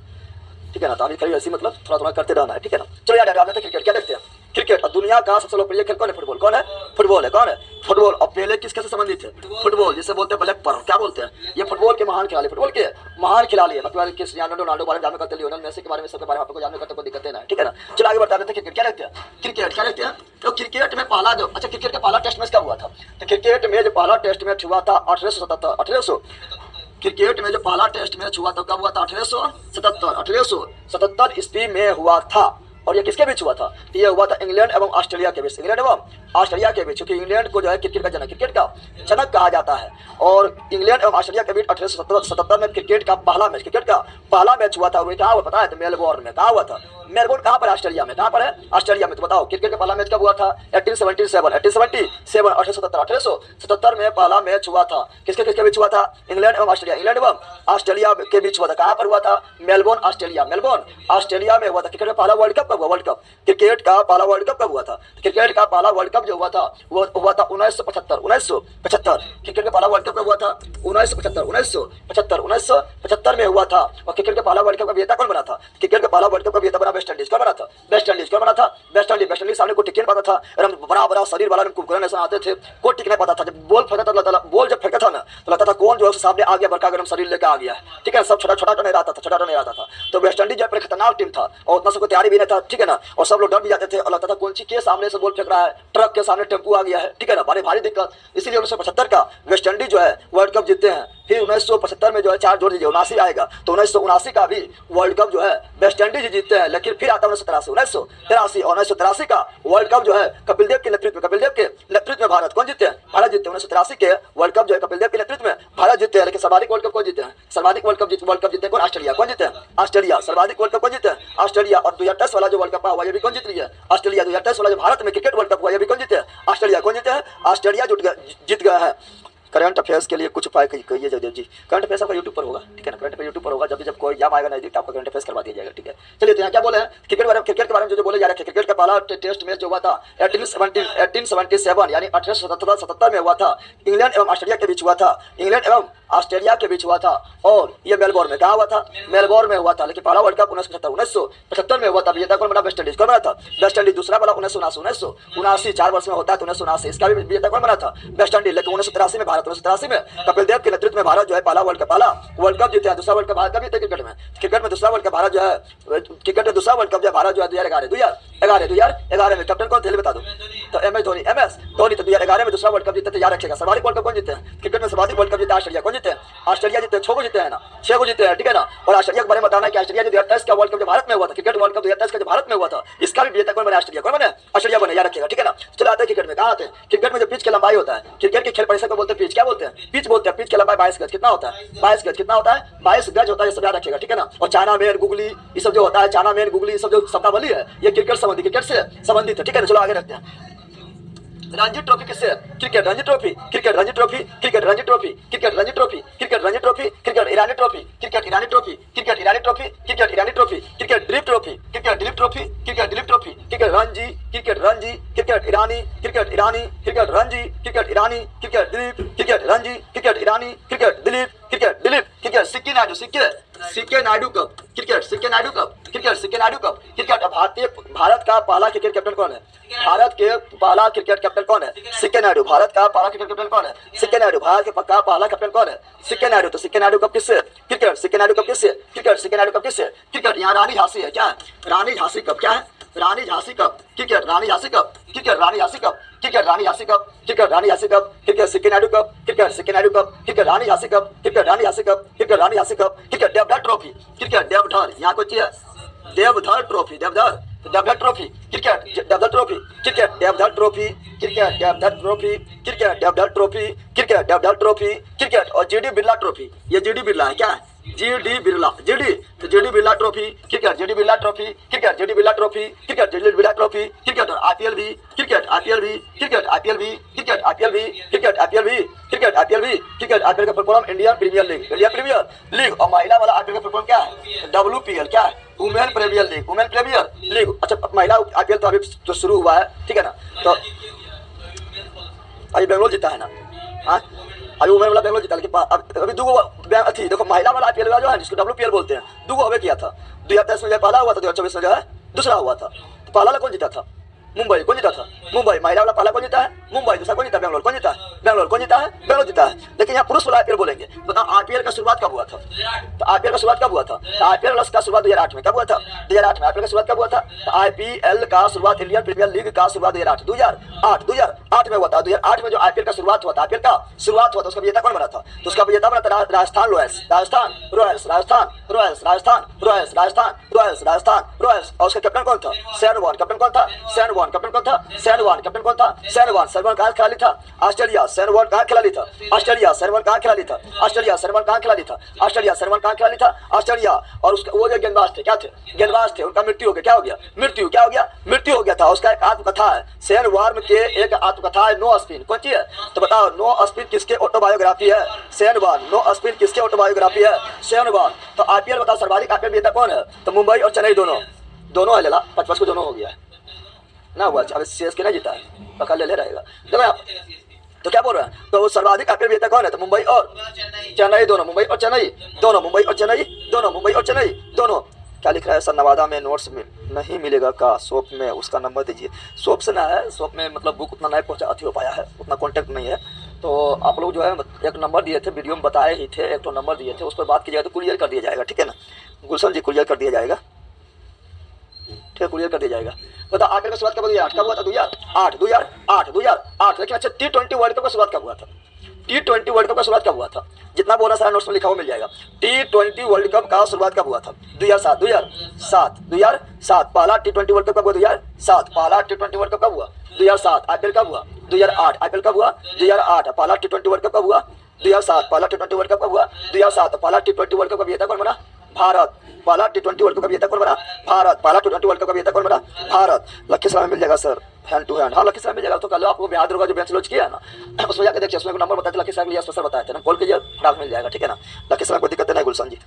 ठीक है ना। तो अभी कभी ऐसी मतलब थोड़ा थोड़ा करते रहना है, ठीक है ना। चलो यार आप क्रिकेट क्या देखते हैं, क्रिकेट। और दुनिया का सबसे लोकप्रिय खेल कौन है, फुटबॉल। कौन है, फुटबॉल है, कौन है, फुटबॉल। और पहले किसके से संबंधित है, फुटबॉल, जिसे बोलते हैं ब्लैक पर्ल, क्या बोलते हैं, ये फुटबॉल के महान खिलाड़ी, फुटबॉल के महान खिलाड़ी है। मतलब क्रिस्टियानो रोनाल्डो बारे में जानना करते, लियोनेल मेसी के बारे में, सबके बारे में आपको जानना करते, कोई दिक्कत नहीं है, ठीक है ना। चलो आगे बढ़ते हैं, क्रिकेट क्या देखते हैं, क्रिकेट क्या देखते हैं। तो क्रिकेट में पहला जो अच्छा क्रिकेट का पहला टेस्ट मैच कब हुआ था, तो क्रिकेट में जो पहला टेस्ट मैच हुआ था 1877, क्रिकेट में जो पहला टेस्ट मैच हुआ था कब हुआ था, 1877 ईस्वी में हुआ था। और ये किसके बीच हुआ था, ये हुआ था इंग्लैंड एवं ऑस्ट्रेलिया के बीच, इंग्लैंड एवं ऑस्ट्रेलिया के बीच, क्योंकि इंग्लैंड को जो है क्रिकेट का जनक, क्रिकेट का जनक कहा जाता है। और इंग्लैंड एवं ऑस्ट्रेलिया के बीच 1877 में क्रिकेट का पहला मैच हुआ था। वो कहाँ हुआ पता है, तो मेलबोर्न में। कहाँ हुआ था, मेलबोर्न कहाँ पर, ऑस्ट्रेलिया में। कहाँ पर है, ऑस्ट्रेलिया में। तो बताओ क्रिकेट का पहला मैच कब हुआ था, 1877 में पहला मैच हुआ था। किसके किसके बीच हुआ था, इंग्लैंड एवं ऑस्ट्रेलिया, इंग्लैंड एवं ऑस्ट्रेलिया के बीच हुआ था। कहाँ पर हुआ था, मेलबोर्न ऑस्ट्रेलिया, मेलबोर्न ऑस्ट्रेलिया में हुआ था। क्रिकेट का पहला वर्ल्ड कप कब हुआ, वर्ल्ड कप, क्रिकेट का पहला वर्ल्ड कप कब हुआ था, क्रिकेट का पहला वर्ल्ड कप जो हुआ था वो हुआ था 1975। क्रिकेट का पहला वर्ल्ड कप कब हुआ था, 1975 में हुआ था। और क्रिकेट का पहला वर्ल्ड कप का विजेता कौन बना था, क्रिकेट का पहला वर्ल्ड कप का विजेता बना वेस्ट इंडीज। कौन बना था, वेस्ट इंडीज। कौन बना था, वेस्ट इंडीज। सामने को टिक नहीं पाता था, एकदम बड़ा बड़ा शरीर वाला कुमकुरन ऐसा आते थे, कोई टिक नहीं पाता था। जब बॉल फेंका था, बॉल जब फेंका था ना तो लगता था कौन जो है सामने आ गया, बड़का गर्म शरीर लेकर आ गया है, ठीक है। सब छोटा छोटा नहीं रहता था, छोटा नहीं रहता था। तो वेस्ट इंडीज जो खतरनाक टीम था और उतना सबको तैयारी भी नहीं था, ठीक है ना। और सब लोग डर भी जाते थे और लगता था कौन सी के सामने से बॉल फेंक रहा है, ट्रक के सामने टेम्पू आ गया है, ठीक है ना, भारी दिक्कत। इसीलिए 1975 का वेस्ट इंडीज जो है वर्ल्ड कप जीतते हैं। फिर 1975 में जो है 4 जोड़ दीजिए 79 आएगा, तो 1979 का भी वर्ल्ड कप जो है वेस्ट इंडीज जीतते हैं। लेकिन फिर आता है 1983 और 1983 का वर्ल्ड कप जो है कपिल देव के नेतृत्व में भारत कौन जीते हैं, भारत जीते हैं। 1983 के वर्ल्ड कप जो है कपिल देव के नेतृत्व में भारत जीते हैं। लेकिन सर्वाधिक वर्ल्ड कप कौन जीते हैं, सर्वाधिक वर्ल्ड कप जीते कौन, ऑस्ट्रेलिया। कौन जीते हैं, ऑस्ट्रेलिया। सर्वाधिक वर्ल्ड कप कौन जीते हैं, ऑस्ट्रेलिया। और 2023 वाला जो वर्ल्ड कप हुआ ये भी कौन जीत रही है, ऑस्ट्रेलिया। 2023 वाला जो भारत में क्रिकेट वर्ल्ड कप हुआ ये भी कौन जीते हैं, ऑस्ट्रेलिया। कौन जीते हैं, ऑस्ट्रेलिया जीत गया है। करंट अफेयर्स के लिए कुछ उपाय कहिए जगदेव जी। करंट अफेयर्स आपका यूट्यूब पर होगा, ठीक है ना, करंट अफेयर यूट्यूब पर होगा। जब कोई एग्जाम आएगा नजदीक तो आपका करंट अफेयर्स करवा दिया जाएगा, ठीक है। चलिए तो यहाँ क्या बोले हैं, क्रिकेट के बारे में जो बोले जा रहे हैं। क्रिकेट का पहला टेस्ट मैच जो हुआ था 1877 यानी 1877 में हुआ था। इंग्लैंड एवं ऑस्ट्रेलिया के बीच हुआ था, इंग्लैंड एवं ऑस्ट्रेलिया के बीच हुआ था। और ये मेलबोर्न में, कहाँ हुआ था, मेलबोर्न में हुआ था। लेकिन पहला वर्ल्ड कप 1975 में हुआ था। विजेता कौन बना, वेस्ट इंडीज। कौन बना था, वेस्ट इंडीज। दूसरा वाला 1979 4 वर्ष में होता है तो 1979 इसका भी विजेता कौन बना था, वेस्ट इंडीज। लेकिन 1983 में भारत, 1983 में कपिल देव के नेतृत्व में भारत जो है पहला वर्ल्ड कप जीते हैं। दूसरा वर्ल्ड कप भारत का भी था क्रिकेट में दूसरा वर्ल्ड कप भारत जो है, क्रिकेट में दूसरा वर्ल्ड कप जो है भारत जो है 2011 में कैप्टन कौन थे बता दो, तो MS धोनी। तो 2011 में दूसरा वर्ल्ड कप जीते थे, याद रखेगा। सर्वाधिक वर्ल्ड कप कौन जीते हैं, क्रिकेट में सर्वाधिक वर्ल्ड कप जीते ऑस्ट्रेलिया। कौन जीते हैं, ऑस्ट्रेलिया जीते, 6 को जीते हैं ना, 6 को जीते हैं, ठीक है ना। और ऑस्ट्रेलिया के बारे में बताना है कि ऑस्ट्रेलिया जो 2023 का वर्ल्ड कप जो भारत में हुआ था, क्रिकेट वर्ल्ड कप 2023 का जो भारत में हुआ था, इसका भी विजेता कौन बने, ऑस्ट्रेलिया। कौन बने, ऑस्ट्रेलिया बने, याद रखिएगा, ठीक है ना। चलो आते हैं क्रिकेट में, कहाँ आते हैं, क्रिकेट में जो पिच की लंबाई होता है, क्रिकेट के खेल परिसर को बोलते हैं पिच। क्या बोलते हैं, पिच बोलते हैं। पिच की लंबाई 22 गज। कितना होता है, 22 गज। कितना होता है, 22 गज होता है, ये सब याद रखिएगा, ठीक है ना। और चाइना मैन, गुगली, ये सब जो होता है, चाइना मैन, गुगली, ये सब जो शब्दावली है ये क्रिकेट से संबंधित है, ठीक है। चलो आगे रखते हैं। रणजी ट्रॉफी किससे है, cricket Ranji trophy, cricket Ranji trophy, cricket Ranji trophy, cricket Ranji trophy, cricket Ranji trophy, cricket Irani trophy, cricket Irani trophy, cricket Irani trophy, cricket Irani trophy, cricket Duleep trophy, cricket Duleep trophy, cricket Duleep trophy, cricket Ranji, cricket Ranji, cricket Irani, cricket Irani, cricket Ranji, cricket Irani, cricket Duleep, cricket Ranji, cricket Irani, cricket Duleep, cricket Duleep, cricket C K Naidu, C K Naidu cup, cricket CK Naidu cup, cricket CK Naidu cup, cricket. Bharat का पहला cricket captain कौन है, भारत के पहला cricket captain कौन है, C K Naidu. Bharat का पहला क्रिकेट कैप्टन कौन है, सीके नायडू। भारत का पहला कैप्टन कौन है, सीके नायडू। तो सीके नायडू कप किससे, क्रिकेट सीके नायडू कप किससे, क्रिकेट सीके नायडू कप किससे, क्रिकेट। यहाँ रानी झांसी है, क्या है, रानी झांसी कप क्या है, Rani Jhansi cup cricket, Rani Jhansi cup cricket, Rani Jhansi cup cricket, Rani Jhansi cup cricket, Rani Jhansi cup cricket, C K Naidu cup cricket, C K Naidu cup cricket, Rani Jhansi cup cricket, Rani Jhansi cup cricket, Rani Jhansi cup cricket, Deodhar trophy cricket, Deodhar यहाँ को चाहिए Deodhar trophy, Deodhar Deodhar trophy cricket, Deodhar trophy cricket, Deodhar trophy cricket, Deodhar trophy cricket, Deodhar trophy cricket, Deodhar trophy cricket. और GD Birla trophy, ये GD Birla है क्या है, GD Birla, GD तो GD Birla trophy cricket, GD Birla trophy cricket, GD Birla trophy cricket, GD Birla trophy cricket. और आईपीएल भी cricket, IPL भी cricket, IPL भी क्रिकेट, आईपीएल भी क्रिकेट, आईपीएल भी क्रिकेट, आईपीएल भी क्रिकेट। आईपीएल का full form Indian premiere League, Indian premiere League. और महिला वाला आईपीएल का फुल फॉर्म क्या है, डब्ल्यूपीएल क्या है, women premiere league, women premiere league. अच्छा महिला आईपीएल तो अभी तो शुरू हुआ है, ठीक है ना। तो अभी बेंगलोर जीता है ना, हाँ अभी वुमेन वाला बेंगलोर जीता, लेकिन अभी दो थी देखो, महिला वाला आईपीएल जो है जिसको डब्ल्यूपीएल बोलते हैं, दो हवे किया था। 2023 में जो पहला हुआ था, 2024 में जो है दूसरा हुआ था। तो पहला कौन जीता था, मुंबई कौन जीता था, मुंबई महिला वाला पहला कौन जीता है, मुंबई। दूसरा कौन जीता है, बेंगलोर कौन जीता है, बेंगलोर कौन जीता है, बेंगलोर जीता है। लेकिन यहाँ पुरुष वाला आईपीएल बोलेंगे तो आईपीएल का शुरुआत कब हुआ था, तो आईपीएल का शुरुआत कब हुआ था, तो आईपीएल का शुरुआत 2008 में कब हुआ था, 2008 में आईपीएल का शुरुआत कब हुआ था। तो आईपीएल का शुरुआत इंडियन प्रीमियर लीग का शुरुआत 2008 में हुआ था। 2008 में जो आईपीएल का शुरुआत हुआ था, आईपीएल का शुरुआत हुआ था, उसका विजेता कौन बना था, तो उसका विजेता बना था Rajasthan Royals, Rajasthan Royals, Rajasthan Royals, Rajasthan Royals, Rajasthan Royals, Rajasthan Royals. और उसका कैप्टन कौन था, शेन वॉर्न, कैप्टन कौन था, शेन वॉर्न, कैप्टन कौन था, शेन वॉर्न, कैप्टन कौन था, शेन वॉर्न। शेन वॉर्न कहाँ खिलाड़ी था, ऑस्ट्रेलिया। शेन वॉर्न कहाँ खिलाड़ी था, ऑस्ट्रेलिया। शेन वॉर्न कहाँ खिलाड़ी था, ऑस्ट्रेलिया। शेन वॉर्न कहाँ खिलाड़ी था, ऑस्ट्रेलिया। शेन वॉर्न कहाँ खिलाड़ी था, ऑस्ट्रेलिया। और उसका वो जो गेंदबाज थे क्या थे, गेंदबाज थे, उनका मृत्यु हो गया, क्या हो गया, मृत्यु, क्या हो गया, मृत्यु हो गया था। उसका एक आत्मकथा है, शेन वॉर्न के एक आत्मकथा है, नो स्पिन। कौन सी है, तो बताओ नो स्पिन किसके ऑटोबायोग्राफी है, शेन वॉर्न। नो स्पिन किसके ऑटोबायोग्राफी है, शेन वॉर्न। तो आईपीएल बताओ सर्वाधिक आईपीएल विजेता कौन है, तो मुंबई और चेन्नई दोनों है, लेला 55 को दोनों हो गया है ना हुआ। अब सीएसके नहीं जीता है, पकड़ ले रहेगा। देखो आप तो क्या बोल रहे हैं, तो वो सर्वाधिक आईपीएल विजेता कौन है, तो मुंबई और चेन्नई दोनों, मुंबई और चेन्नई दोनों, मुंबई और चेन्नई दोनों, मुंबई और चेन्नई दोनों। क्या लिख रहा है सर, नवादा में नोट्स में नहीं मिलेगा का, शॉप में उसका नंबर दीजिए। शॉप से ना है, शॉप में मतलब बुक उतना नहीं पहुँचा हो पाया है, उतना कॉन्टैक्ट नहीं है। तो आप लोग जो है एक नंबर दिए थे, वीडियो में बताए ही थे, एक तो नंबर दिए थे, उस पर बात कीजिएगा तो कुरियर कर दिया जाएगा, ठीक है ना गुलशन जी, कुरियर कर दिया जाएगा, ठीक है कुरियर कर दिया जाएगा। बता आईपीएल का शुरुआत कब हुआ, 2008 कब हुआ था, 2008। लेकिन अच्छा T20 वर्ल्ड कप का शुरुआत कब हुआ था, T20 वर्ल्ड कप का शुरुआत कब हुआ था, जितना बोला सारा नोट्स में लिखा हुआ मिल जाएगा। T20 वर्ल्ड कप का शुरुआत कब हुआ था, 2007। पहला T20 वर्ल्ड कप कब हुआ, 2007। पहला T20 वर्ल्ड कप कब हुआ, 2007। आईपीएल कब हुआ, 2008। आईपीएल कब हुआ, 2008। पहला T20 वर्ल्ड कप कब हुआ, 2007। पहला T20 वर्ल्ड कप कब हुआ, 2007। पहला T20 वर्ल्ड कप का विजेता कौन बना, भारत। पहला T20 वर्ल्ड कप का विजेता कौन बना, भारत। पहला T20 वर्ल्ड कप का विजेता कौन बना, भारत। लखीसराय में मिल जाएगा सर, हैंड टू हैंड, हाँ लखीसराय मिल जाएगा। तो कल आपको बिहार दुर्गा जो बेंच लॉन्च किया है ना, उसमें जाकर देखिए, उसमें नंबर बताते लखीसराय के लिए स्पेशल बताए थे ना, कॉल कीजिए फटाक मिल जाएगा, ठीक है ना। लखीसराय को दिक्कत नहीं गुलशन जी।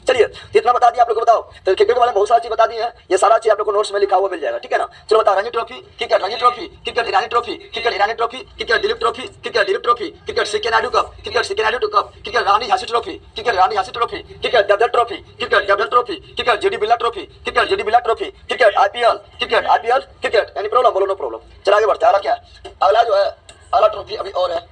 चलिए इतना बता दिया आप लोग को, बताओ तो क्रिकेट के बारे में बहुत सारी चीज बता दी है, ये सारा चीज आप लोग को नोट्स में लिखा हुआ मिल जाएगा, ठीक है ना। चलो बताओ, Ranji trophy cricket, Ranji trophy cricket, Irani trophy cricket, Irani trophy cricket, Duleep trophy cricket, Duleep trophy cricket, C K Naidu cup cricket, C K Naidu cup cricket, Rani Jhansi trophy cricket, Rani Jhansi trophy cricket, Deodhar trophy cricket, Deodhar trophy cricket, GD Birla trophy cricket, GD Birla trophy cricket, IPL cricket, IPL cricket. Any problem, बोलो no problem. चला आगे बढ़ते हैं, अगला क्या है, अगला जो है अगला ट्रॉफी अभी और है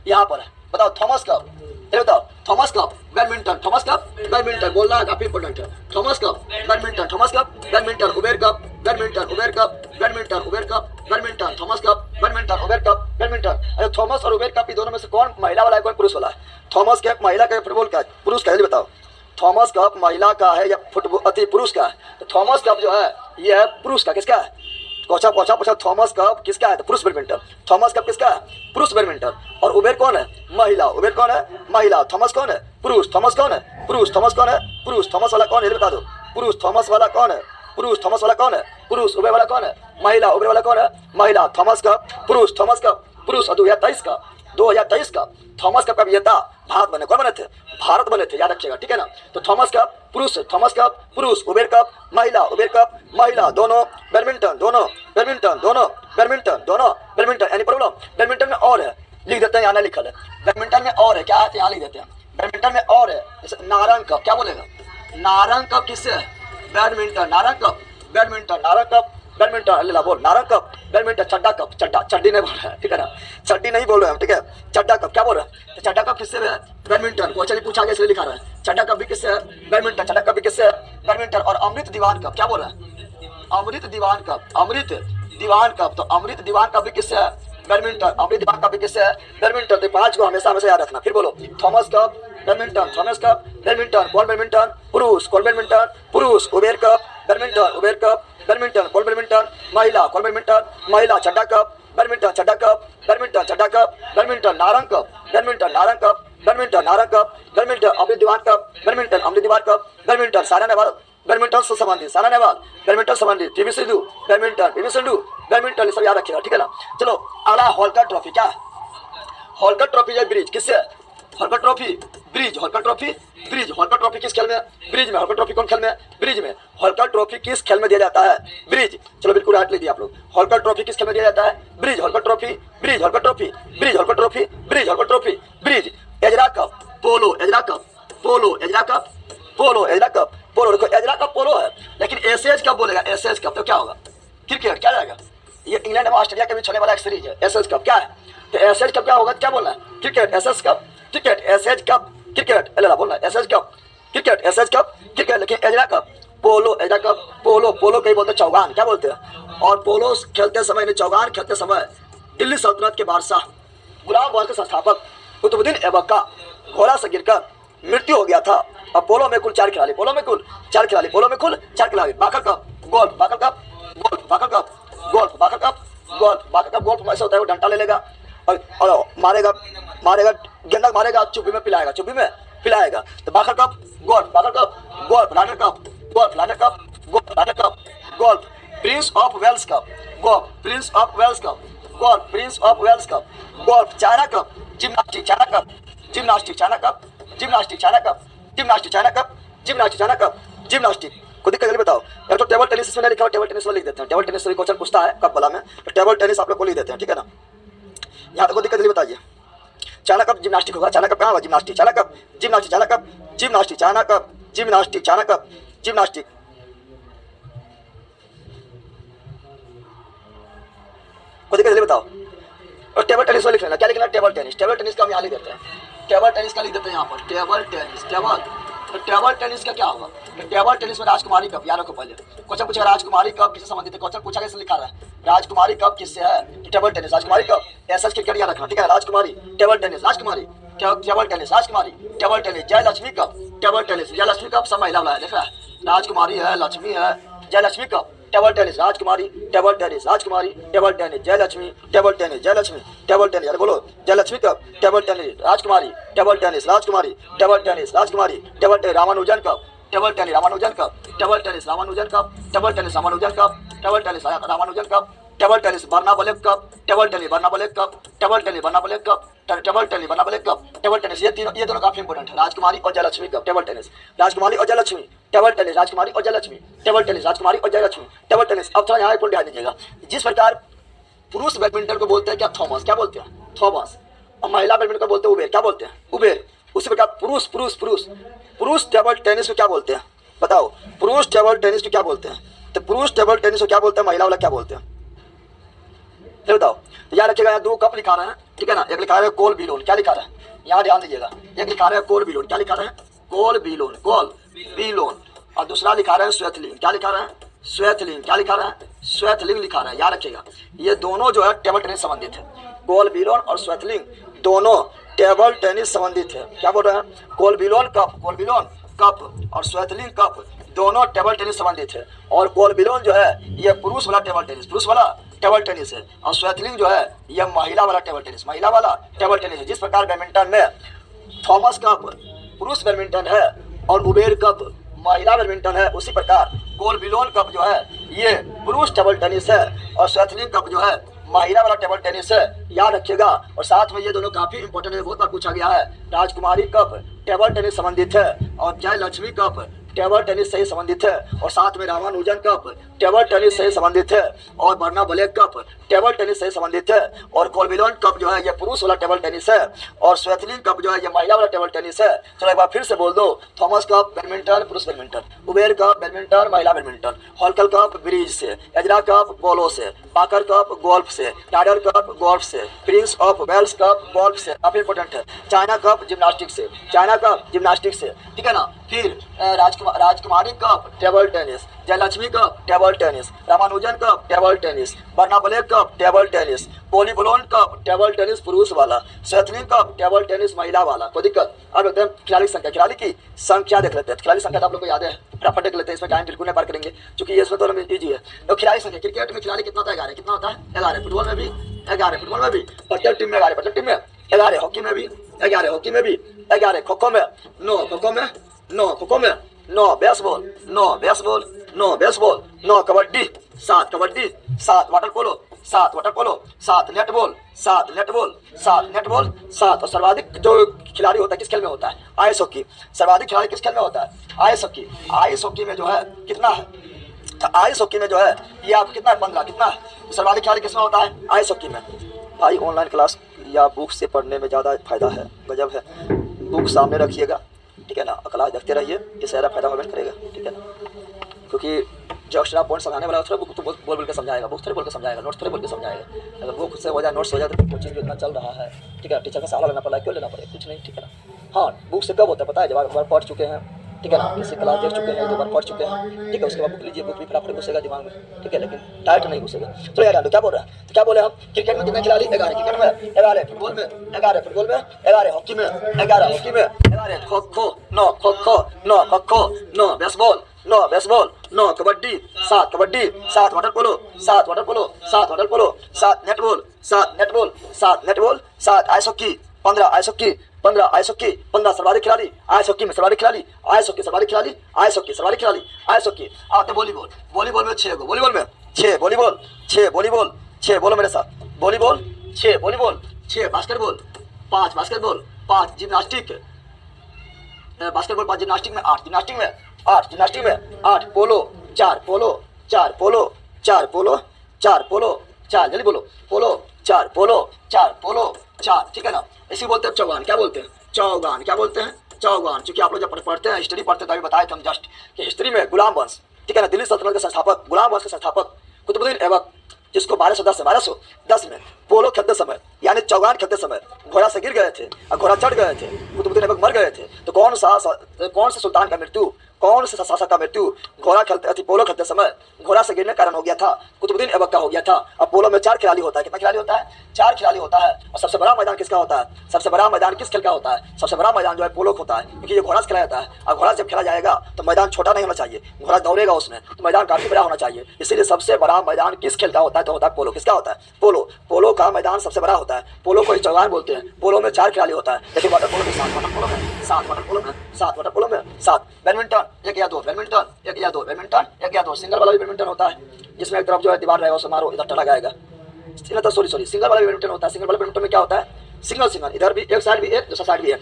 यहाँ पर है, बताओ थॉमस कप, बताओ Thomas cup badminton, Thomas cup badminton, बोलना है काफी इंपॉर्टेंट है। Thomas cup badminton, Thomas cup badminton, Uber cup badminton, Uber cup badminton, Uber cup badminton, Thomas cup badminton, Uber cup badminton. अरे थॉमस और Uber cup ये दोनों में से कौन महिला वाला है, कौन पुरुष वाला है, थॉमस कप महिला का फुटबॉल का पुरुष का है, बताओ थॉमस कप महिला का है या फुटबॉल अति पुरुष का है। तो थॉमस कप जो है ये है पुरुष का, किसका है, पूछा थॉमस कप किसका है, तो पुरुष बैडमिंटन। थॉमस कप किसका है, पुरुष बैडमिंटन। और उबेर कौन है, महिला। उबेर कौन है, महिला। थॉमस कौन है, पुरुष। थॉमस कौन है, पुरुष। थॉमस कौन है, पुरुष। थॉमस वाला कौन है, बता दो, पुरुष। थॉमस वाला कौन है, पुरुष। थॉमस वाला कौन है, पुरुष। उबेर वाला कौन है, महिला। उबेर वाला कौन है, महिला। थॉमस कप पुरुष, थॉमस कप पुरुष। 2023 का थॉमस कप का विजेता भारत बने, कौन बने थे, भारत बने थे, याद रखिएगा, ठीक है ना। तो थॉमस कप पुरुष, थॉमस कप पुरुष, उबेर कप महिला, उबेर कप महिला, दोनों बैडमिंटन, दोनों बैडमिंटन, दोनों बैडमिंटन, दोनों बैडमिंटन। एनी प्रॉब्लम, बैडमिंटन में और है, लिख देते हैं, यहाँ नहीं लिखल है, बैडमिंटन में और है, क्या है यहाँ लिख देते हैं, बैडमिंटन में और है। जैसे नारंग कप, क्या बोलेगा, नारंग कप किससे है, badminton, Narang cup badminton, Narang cup badminton, Allah बोल, Narang cup badminton. Chadda cup, Chadda, चड्डी नहीं बोल रहा है, ठीक है ना, चड्डी नहीं बोल रहे हैं, ठीक है। चड्डा कप क्या बोल रहा है, तो चड्डा कप किससे है, बैडमिंटन। क्वेश्चन पूछा गया इसलिए लिखा रहा है, चड्डा कप भी किससे है, बैडमिंटन। चड्डा कप भी किससे है, बैडमिंटन। और अमृत दीवान कप क्या बोल रहा है, अमृत दीवान कप, अमृत दीवान कप, तो अमृत दीवान कप भी किससे है? बैडमिंटन। अमृत दीवान कप भी किससे है? बैडमिंटन। तो 5 को हमेशा हमेशा याद रखना। फिर बोलो, Thomas cup badminton, Thomas cup badminton, ball badminton पुरुष, कॉल बैडमिंटन पुरुष, Uber cup badminton, Uber cup badminton, call badminton महिला, कॉल बैडमिंटन महिला, Chadda cup badminton, Chadda cup badminton, Chadda cup badminton, Narang cup badminton, Narang cup badminton, Narang cup badminton, Amrit Diwan cup badminton, Amrit Diwan cup badminton, Saina Nehwal badminton से संबंधित, Saina Nehwal badminton संबंधित, PV Sindhu badminton, PV Sindhu badminton, ये सब याद रखिएगा, ठीक है ना। चलो अगला होलकर ट्रॉफी, क्या होलकर ट्रॉफी या ब्रिज किससे? Holkar trophy bridge, Holkar trophy bridge, Holkar trophy किस खेल में? ब्रिज में। होलकर ट्रॉफी कौन खेल में? ब्रिज में। होलकर ट्रॉफी किस खेल में दिया जाता है? ब्रिज। चलो बिल्कुल राइट लीजिए आप लोग। होलकर ट्रॉफी किस खेल में दिया जाता है? Bridge. Holkar trophy bridge, Holkar trophy bridge, Holkar trophy bridge, Holkar trophy bridge. Ezra cup polo, Ezra cup polo, Ezra cup polo, Ezra cup पोलो। देखो एजरा कप पोलो है, लेकिन एसएच कप बोलेगा, एसएच कप तो क्या होगा? क्रिकेट। क्या जाएगा? ये इंग्लैंड और ऑस्ट्रेलिया के बीच होने वाला एक सीरीज है। एसएच कप क्या है? तो एसएच कप क्या होगा? क्या बोलना है? Cricket. SH cup cricket, SH cup cricket, एला बोलना है SH cup cricket, SH cup cricket. लेकिन Ezra cup polo, Ezra cup polo, polo कहीं बोलते चौगान, क्या बोलते हैं? और पोलो खेलते समय, चौगान खेलते समय दिल्ली सल्तनत के बादशाह गुलाम वंश के संस्थापक कुतुबुद्दीन ऐबक का घोड़ा से गिरकर मृत्यु हो गया था। और पोलो में कुल 4 खिलाड़ी, पोलो में कुल 4 खिलाड़ी, पोलो में कुल 4 खिलाड़ी। बाकर cup golf, Baker cup golf, Baker cup golf, Baker cup golf, Baker cup golf में ऐसा होता है वो डंडा ले लेगा और मारेगा, मारेगा गेंदा मारेगा, चुप्पी में पिलाएगा, चुप्पी में पिलाएगा। तो Baker cup golf, Baker cup golf, ladder cup golf, ladder cup golf, ladder cup golf. Prince of Wales cup golf, prince of Wales cup golf, prince of Wales cup golf. China cup gymnastic, China cup gymnastic, China cup gymnastic, China cup gymnastic, China cup gymnastic, China cup gymnastic. खुद ही बताओ यार। तो table tennis इसमें लिखा हो, table tennis में लिख देते हैं। टेबल टेनिस से भी क्वेश्चन पूछता है कप वाला में, तो टेबल टेनिस आप लोग को लिख देते हैं, ठीक है ना। यहाँ तक दिक्कत नहीं बताइए। चाइना कप जिम्नास्टिक होगा, चाइना कप कहाँ होगा? Gymnastic, China cup gymnastic, China cup gymnastic, China cup gymnastic, China cup gymnastic. कोई दिक्कत नहीं बताओ। और टेबल टेनिस में लिख लेना, क्या लिखना? टेबल टेनिस, टेबल टेनिस का हम यहाँ लिख देते हैं, टेबल टेनिस का लिख देते हैं यहाँ पर, टेबल टेनिस, टेबल। तो टेबल टेनिस का क्या होगा? तो टेबल टेनिस में राजकुमारी कप, याद रखो पहले क्वेश्चन पूछा राजकुमारी कप किससे संबंधित है? क्वेश्चन पूछा कैसे लिखा रहा है? राजकुमारी कप किससे है? तो टेबल टेनिस, राजकुमारी कप एसएच क्रिकेट याद रखना, ठीक है। राजकुमारी table tennis, Rajkumari table tennis, Rajkumari table tennis. Jayalakshmi cup table tennis, Jayalakshmi cup सब महिला वाला है, देख रहा है? राजकुमारी है, लक्ष्मी है, Jayalakshmi cup table tennis, Rajkumari table tennis, Rajkumari table tennis, Jayalakshmi table tennis, Jayalakshmi table tennis. अरे बोलो, Jayalakshmi cup table tennis, Rajkumari table tennis, Rajkumari table tennis, Rajkumari table tennis. Ramanujan cup table tennis, Ramanujan cup table tennis, Ramanujan cup table tennis, Ramanujan cup table tennis, Ramanujan cup table tennis. Barna Bellack cup table tennis, Barna Bellack cup table tennis, Barna Bellack cup table tennis, Barna Bellack cup table tennis. ये दोनों काफी important है। राजकुमारी और Jayalakshmi cup table tennis, राजकुमारी और Jayalakshmi table tennis, राजकुमारी और Jayalakshmi table tennis, राजकुमारी और Jayalakshmi table tennis. अब थोड़ा यहाँ एक पॉइंट ध्यान दीजिएगा। जिस प्रकार पुरुष बैडमिंटन को बोलते हैं क्या? थॉमस, क्या बोलते हैं? थॉमस। और महिला बैडमिंटन को बोलते हैं उबेर, क्या बोलते हैं? उबेर। उसी प्रकार पुरुष पुरुष पुरुष पुरुष टेबल टेनिस को क्या बोलते हैं? बताओ, पुरुष टेबल टेनिस को क्या बोलते हैं? तो पुरुष टेबल टेनिस को क्या बोलते हैं? महिला वाला क्या बोलते हैं? ये बताओ। तो याद रखिएगा, यहाँ 2 कप लिखा रहे हैं, ठीक है ना। एक लिखा है कोल बिलोन, क्या लिखा रहा है? यहाँ ध्यान दीजिएगा। एक लिखा रहा है कोल बिलोन, क्या लिखा रहा है? कोल बिलोन, कोल बिलोन। और दूसरा लिखा रहा है श्वेतलिंग, क्या लिखा रहा है? श्वेतलिंग, क्या लिखा रहा है? श्वेतलिंग लिखा रहा है। याद रखिएगा, ये दोनों जो है टेबल टेनिस संबंधित है। कोल बिलोन और श्वेतलिंग दोनों टेबल टेनिस संबंधित है। क्या बोल रहे हैं? कोल बिलोन कप, कोल बिलोन कप और श्वेतलिंग कप दोनों टेबल टेनिस संबंधित है। और कोल बिलोन जो है ये पुरुष वाला टेबल टेनिस, पुरुष वाला टेबल टेनिस है। और श्वेतलिंग जो है यह महिला वाला टेबल टेनिस, महिला वाला टेबल टेनिस है। जिस प्रकार बैडमिंटन में थॉमस कप पुरुष बैडमिंटन है और उबेर कप महिला बैडमिंटन है, उसी प्रकार कोल बिलोन कप जो है ये पुरुष टेबल टेनिस है और श्वेतलिंग कप जो है महिला वाला टेबल टेनिस है। याद रखिएगा। और साथ में ये दोनों काफी इंपॉर्टेंट है, बहुत बार पूछा गया है। राजकुमारी कप टेबल टेनिस संबंधित है और जयलक्ष्मी कप टेबल टेनिस से संबंधित है। और साथ में रामानुजन कप टेबल टेनिस से संबंधित है और बर्नाबलेव कप टेबल टेनिस से संबंधित है। और कोलबिलोन कप जो है ये पुरुष वाला टेबल टेनिस है और श्वेतलिंग कप जो है ये महिला वाला टेबल टेनिस है। चलो एक बार फिर से बोल दो। थॉमस कप बैडमिंटन पुरुष बैडमिंटन, उबेर कप बैडमिंटन महिला बैडमिंटन, हॉलकल कप ब्रिज से, एजरा कप पोलो से, बाकर कप गोल्फ से, टाइडर कप गोल्फ से, prince of Wales cup golf से, काफी इंपॉर्टेंट है। चाइना कप जिम्नास्टिक से, चाइना कप जिम्नास्टिक से, ठीक है ना। फिर Rajkumari cup table tennis, Jayalakshmi cup table tennis, Ramanujan cup table tennis, Barna Bellack cup table tennis, पोलीबोलोन कप टेबल टेनिस पुरुष वाला, सेथलिन कप टेबल टेनिस महिला वाला। कोई दिक्कत? अब देखते हैं खिलाड़ी की संख्या, खिलाड़ी की संख्या देख लेते हैं। खिलाड़ी संख्या तो आप लोग को याद है, फटाफट देख लेते हैं, इसमें टाइम बिल्कुल नहीं पार करेंगे क्योंकि ये इसमें तो ईजी है। तो खिलाड़ी संख्या, क्रिकेट में खिलाड़ी कितना होता है? 11 कितना होता है? 11। फुटबॉल में भी 11, फुटबॉल में भी प्रत्येक टीम में 11, प्रत्येक टीम में 11, हॉकी में भी 11, हॉकी में भी 11, खो खो में 9, खो में 9, खो में 9, baseball 9, baseball 9, baseball 9, kabaddi 7, kabaddi 7, water polo 7, water polo 7, netball 7, netball 7, netball 7। और सर्वाधिक जो खिलाड़ी होता है किस खेल में होता है? Ice hockey. सर्वाधिक खिलाड़ी किस खेल में होता है? Ice hockey. आइस हॉकी में जो है कितना है? आइस हॉकी में जो है ये आप कितना है? 15। कितना है सर्वाधिक खिलाड़ी किसमें होता है? आइस हॉकी में। भाई ऑनलाइन क्लास या बुक से पढ़ने में ज़्यादा फायदा है, गजब है। बुक सामने रखिएगा, ठीक है ना, क्लास देखते रहिए, इससे ज़्यादा फायदा होगा करेगा, ठीक है ना। क्योंकि जो एक्स्ट्रा पॉइंट समझाने वाला थोड़ा बुक तो बोल के समझाएगा, बुक थोड़े बोल के समझाएगा, नोट्स थोड़े बोल के समझाएगा। अगर बुक से हो जाए, नोट्स हो जाए तो कोचिंग जो इतना चल रहा है, ठीक है, टीचर का सहारा लेना पड़ा है, क्यों लेना पड़े? कुछ नहीं, ठीक है ना। हाँ, बुक से कब होता है पता है? जब आप पढ़ चुके हैं, ठीक है ना, किसी क्लास देख चुके हैं, 2 बार पढ़ चुके हैं, ठीक है, उसके बाद बुक लीजिए, बुक भी फटाफट घुसेगा दिमाग में, ठीक है, लेकिन डायरेक्ट नहीं घुसेगा। चलो यार, क्या बोल रहे हैं? तो क्या बोले हम? क्रिकेट में कितने खिलाड़ी? 11, क्रिकेट में 11, फुटबॉल में 11, फुटबॉल में 11, हॉकी में 11, हॉकी में 11, kho kho 9, kho kho 9, kho kho 9, baseball 9, baseball 9, kabaddi 7, kabaddi 7, water polo 7, water polo 7, water polo 7, netball 7, netball 7, netball 7, ice hockey 15, ice hockey 15, ice hockey 15, सर्वाधिक खिलाड़ी आइस हॉकी में, सर्वाधिक खिलाड़ी आइस हॉकी, सर्वाधिक खिलाड़ी आइस हॉकी, सर्वाधिक खिलाड़ी आइस हॉकी। आते वॉलीबॉल, वॉलीबॉल में 6 गो, वॉलीबॉल में 6, वॉलीबॉल 6, वॉलीबॉल 6, बोलो मेरे साथ, volleyball 6, volleyball 6, basketball 5, basketball 5, gymnastic basketball 5, gymnastic में 8, जिम्नास्टिक में 8, जिम्नास्टिक में 8, पोलो 4, पोलो 4, पोलो 4, पोलो 4, पोलो 4, जल्दी बोलो, पोलो 4, पोलो 4, पोलो 4, ठीक है ना। इसी बोलते हैं चौगान। क्या बोलते हैं? चौगान। क्या बोलते हैं? चौगान। क्योंकि आप लोग जब पढ़ते हैं, हिस्ट्री पढ़ते हैं, तो अभी बताए थे हम जस्ट कि हिस्ट्री में गुलाम वंश, ठीक है ना, दिल्ली सल्तनत के संस्थापक, गुलाम वंश के संस्थापक कुतुबुद्दीन ऐबक, जिसको 1210 में पोलो खेलते समय यानी चौगान खेलते समय घोड़ा से गिर गए थे और घोड़ा चढ़ गए थे, कुतुबुद्दीन ऐबक मर गए थे। तो कौन से सुल्तान का मृत्यु, कौन से शासक का मृत्यु घोड़ा खेलते पोलो खेलते समय घोड़ा से गिरने के कारण हो गया था? कुतुबुद्दीन ऐबक का हो गया था। अब पोलो में 4 खिलाड़ी होता है। कितना खिलाड़ी होता है? 4 खिलाड़ी होता है। और सबसे बड़ा मैदान किसका होता है? सबसे बड़ा मैदान किस खेल का होता है? सबसे बड़ा मैदान जो है पोलो होता है, क्योंकि ये घोड़ा से खेला जाता है। और घोड़ा जब खेला जाएगा तो मैदान छोटा नहीं होना चाहिए, घोड़ा दौड़ेगा उसमें, तो मैदान काफी बड़ा होना चाहिए। इसीलिए सबसे बड़ा मैदान किस खेल का होता है? तो होता है पोलो। किसका होता है? पोलो। पोलो का मैदान सबसे बड़ा होता है। पोलो को चौगान बोलते हैं। पोलो में 4 खिलाड़ी होता है। देखिए वाटर पोलो में 7, वाटर पोलो में 7, वाटर पोलो में 7, वाटर पोलो में 7, बैडमिंटन 1 या 2, बैडमिंटन 1 या 2, बैडमिंटन 1 या 2, सिंगल वाला भी बैडमिंटन होता है, जिसमें एक तरफ जो है दीवार रहेगा, उसे मारो इधर टला जाएगा। तो सॉरी सिंगल वाला बैडमिंटन होता है। सिंगल वाला बैडमिंटन में क्या होता है? सिंगल इधर भी एक साइड भी एक, दूसरा साइड भी एक,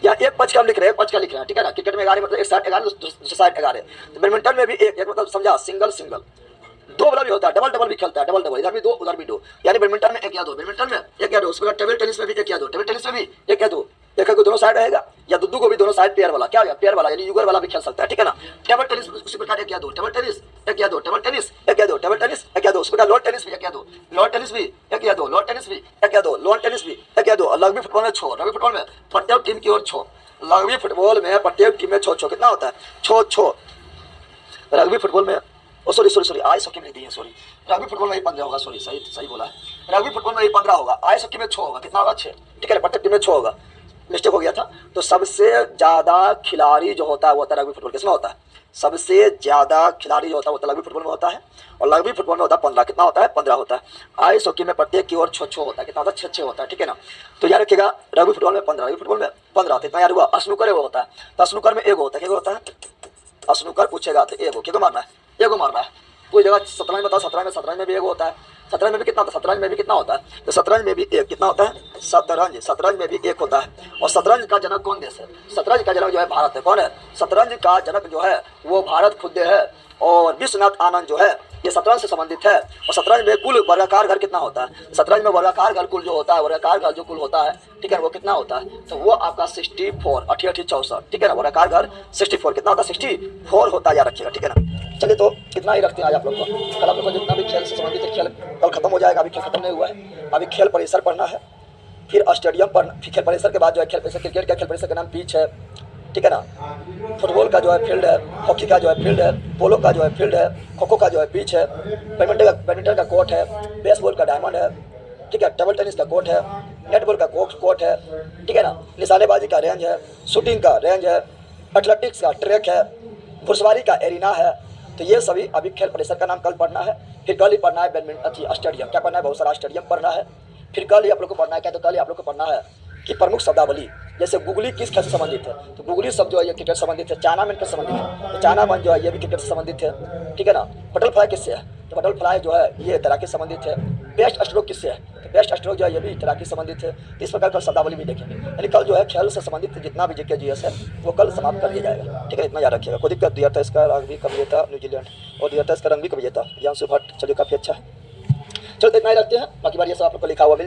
या एक पच का हम लिख रहे हैं, पच का लिख रहे हैं, ठीक है ना। क्रिकेट में 11 मतलब एक साइड 11, दूसरा साइड 11। तो बैडमिंटन में भी एक मतलब समझा, सिंगल 2 वाला भी होता है, डबल भी खेलता है, डबल इधर भी 2 उधर भी 2, यानी बैडमिंटन में 1 या 2, बैडमिंटन में 1 या 2। उसके बाद टेबल टेनिस में भी 1 या 2, टेबल टेनिस में भी 1 या 2, एक को दोनों साइड रहेगा, या दुद्दू को भी दोनों साइड पेयर वाला, क्या हो गया? पेयर वाला, यानी युगल वाला भी खेल सकता है, ठीक है ना। टेबल टेनिस उसी प्रकार 1 या 2, टेबल टेनिस 1 या 2, टेबल टेनिस 1 या 2, टेबल टेनिस 1 या 2। उस प्रकार लॉन टेनिस भी 1 या 2, लॉन टेनिस भी 1 या 2, लॉन टेनिस भी 1 या 2, लॉन टेनिस भी 1 या 2। और रग्बी फुटबॉल में 6, रग्बी फुटबॉल में प्रत्येक टीम की ओर 6, रग्बी फुटबॉल में प्रत्येक टीम में 6 कितना होता है? 6 रग्बी फुटबॉल में, सॉरी आइस हॉकी में दी है, सॉरी रग्बी फुटबॉल में ही 15 होगा, सॉरी सही बोला है, रग्बी फुटबॉल में ही 15 होगा, आइस हॉकी में 6 होगा। कितना होगा? 6, ठीक है, प्रत्येक टीम में 6 होगा, मिस्टेक हो गया था। तो सबसे ज्यादा खिलाड़ी जो होता है वो होता है रग्बी फुटबॉल। किसमें होता है? सबसे ज्यादा खिलाड़ी जो होता है वो रग्बी फुटबॉल में होता है, और रग्बी फुटबॉल में होता है 15। कितना होता है? 15 होता है। आइस हॉकी में प्रत्येक की ओर 6 होता है। कितना होता है? 6 होता है, ठीक है ना। तो याद रखिएगा, रग्बी फुटबॉल में 15, रग्बी फुटबॉल में 15 होता है। इतना याद हुआ। स्नूकर वो होता है, तो स्नूकर में 1 होता है, क्या होता है? स्नूकर पूछेगा तो 1 क्या मारना है? 1 मारना है। कोई जगह शतरंज में बताओ, शतरंज में भी 1 होता है। शतरंज में भी कितना होता है? शतरंज में भी कितना होता है? तो शतरंज में भी 1 कितना होता है? शतरंज में भी 1 होता है। और शतरंज का जनक कौन देश है? शतरंज का जनक जो है भारत है। कौन है? शतरंज का जनक जो है वो भारत खुद है। और विश्वनाथ आनंद जो है ये शतरंज से संबंधित है। और शतरंज में कुल वर्गाकार घर कितना होता है? शतरंज में वर्गाकार घर कुल जो होता है, वर्गाकार घर जो कुल होता है, ठीक है, वो कितना होता है? तो वो आपका 64, 88, 64, ठीक है ना। वर्गाकार घर 64 कितना होता है? 64 होता है, याद रखिएगा, ठीक है ना। चलिए तो कितना ही रखते हैं आज आप लोग को। कल आप लोग को जितना भी खेल से संबंधित है, खेल कल खत्म हो जाएगा। अभी खेल खत्म नहीं हुआ है, अभी खेल परिसर पढ़ना है, फिर स्टेडियम पर, फिर खेल परिसर के बाद जो है खेल परिसर, क्रिकेट का खेल परिसर का नाम पिच है, ठीक है ना। फुटबॉल का जो है फील्ड है, हॉकी का जो है फील्ड है, पोलो का जो है फील्ड है, खो खो का जो है पिच है, बैडमिंटन का कोर्ट है, बेसबॉल का डायमंड है, ठीक है, टेबल टेनिस का कोर्ट है, नेटबॉल का कोर्ट है, ठीक है ना, निशानेबाजी का रेंज है, शूटिंग का रेंज है, एथलेटिक्स का ट्रैक है, घुड़सवारी का एरिना है। तो ये सभी अभी खेल परिसर का नाम कल पढ़ना है। फिर कल ही पढ़ना है बैडमिंटन स्टेडियम, क्या पढ़ना है, बहुत सारा स्टेडियम पढ़ना है। फिर कल ही आप लोग को पढ़ना है क्या, तो कल ही आप लोग को पढ़ना है कि प्रमुख शब्दावली, जैसे गुगली किस खेल से संबंधित है, तो गुगली शब्द जो है ये क्रिकेट से संबंधित है। चाइना मैन से संबंधित है, तो चाइना मैन जो है ये भी क्रिकेट से संबंधित है, ठीक है ना। बटरफ्लाई किससे है, तो बटरफ्लाई जो है ये तैराकी से संबंधित है। बेस्ट स्ट्रोक किससे है, तो बेस्ट स्ट्रोक जो है ये भी तैराकी से संबंधित है। तो इस प्रकार का शब्दावली भी देखेंगे, यानी कल जो है खेल से संबंधित जितना भी जीके जीएस है वो कल समाप्त कर दिया जाएगा, ठीक है, इतना याद रखिएगा। कोई दिक्कत, दिया था इसका रंग भी कम था न्यूजीलैंड, और दिया था इसका रंग भी कम था ज्ञानशु भट्ट, चलिए काफ़ी अच्छा है। चलो इतना ही रखते हैं, बाकी बार ये सब आप लोग को लिखा हुआ मिल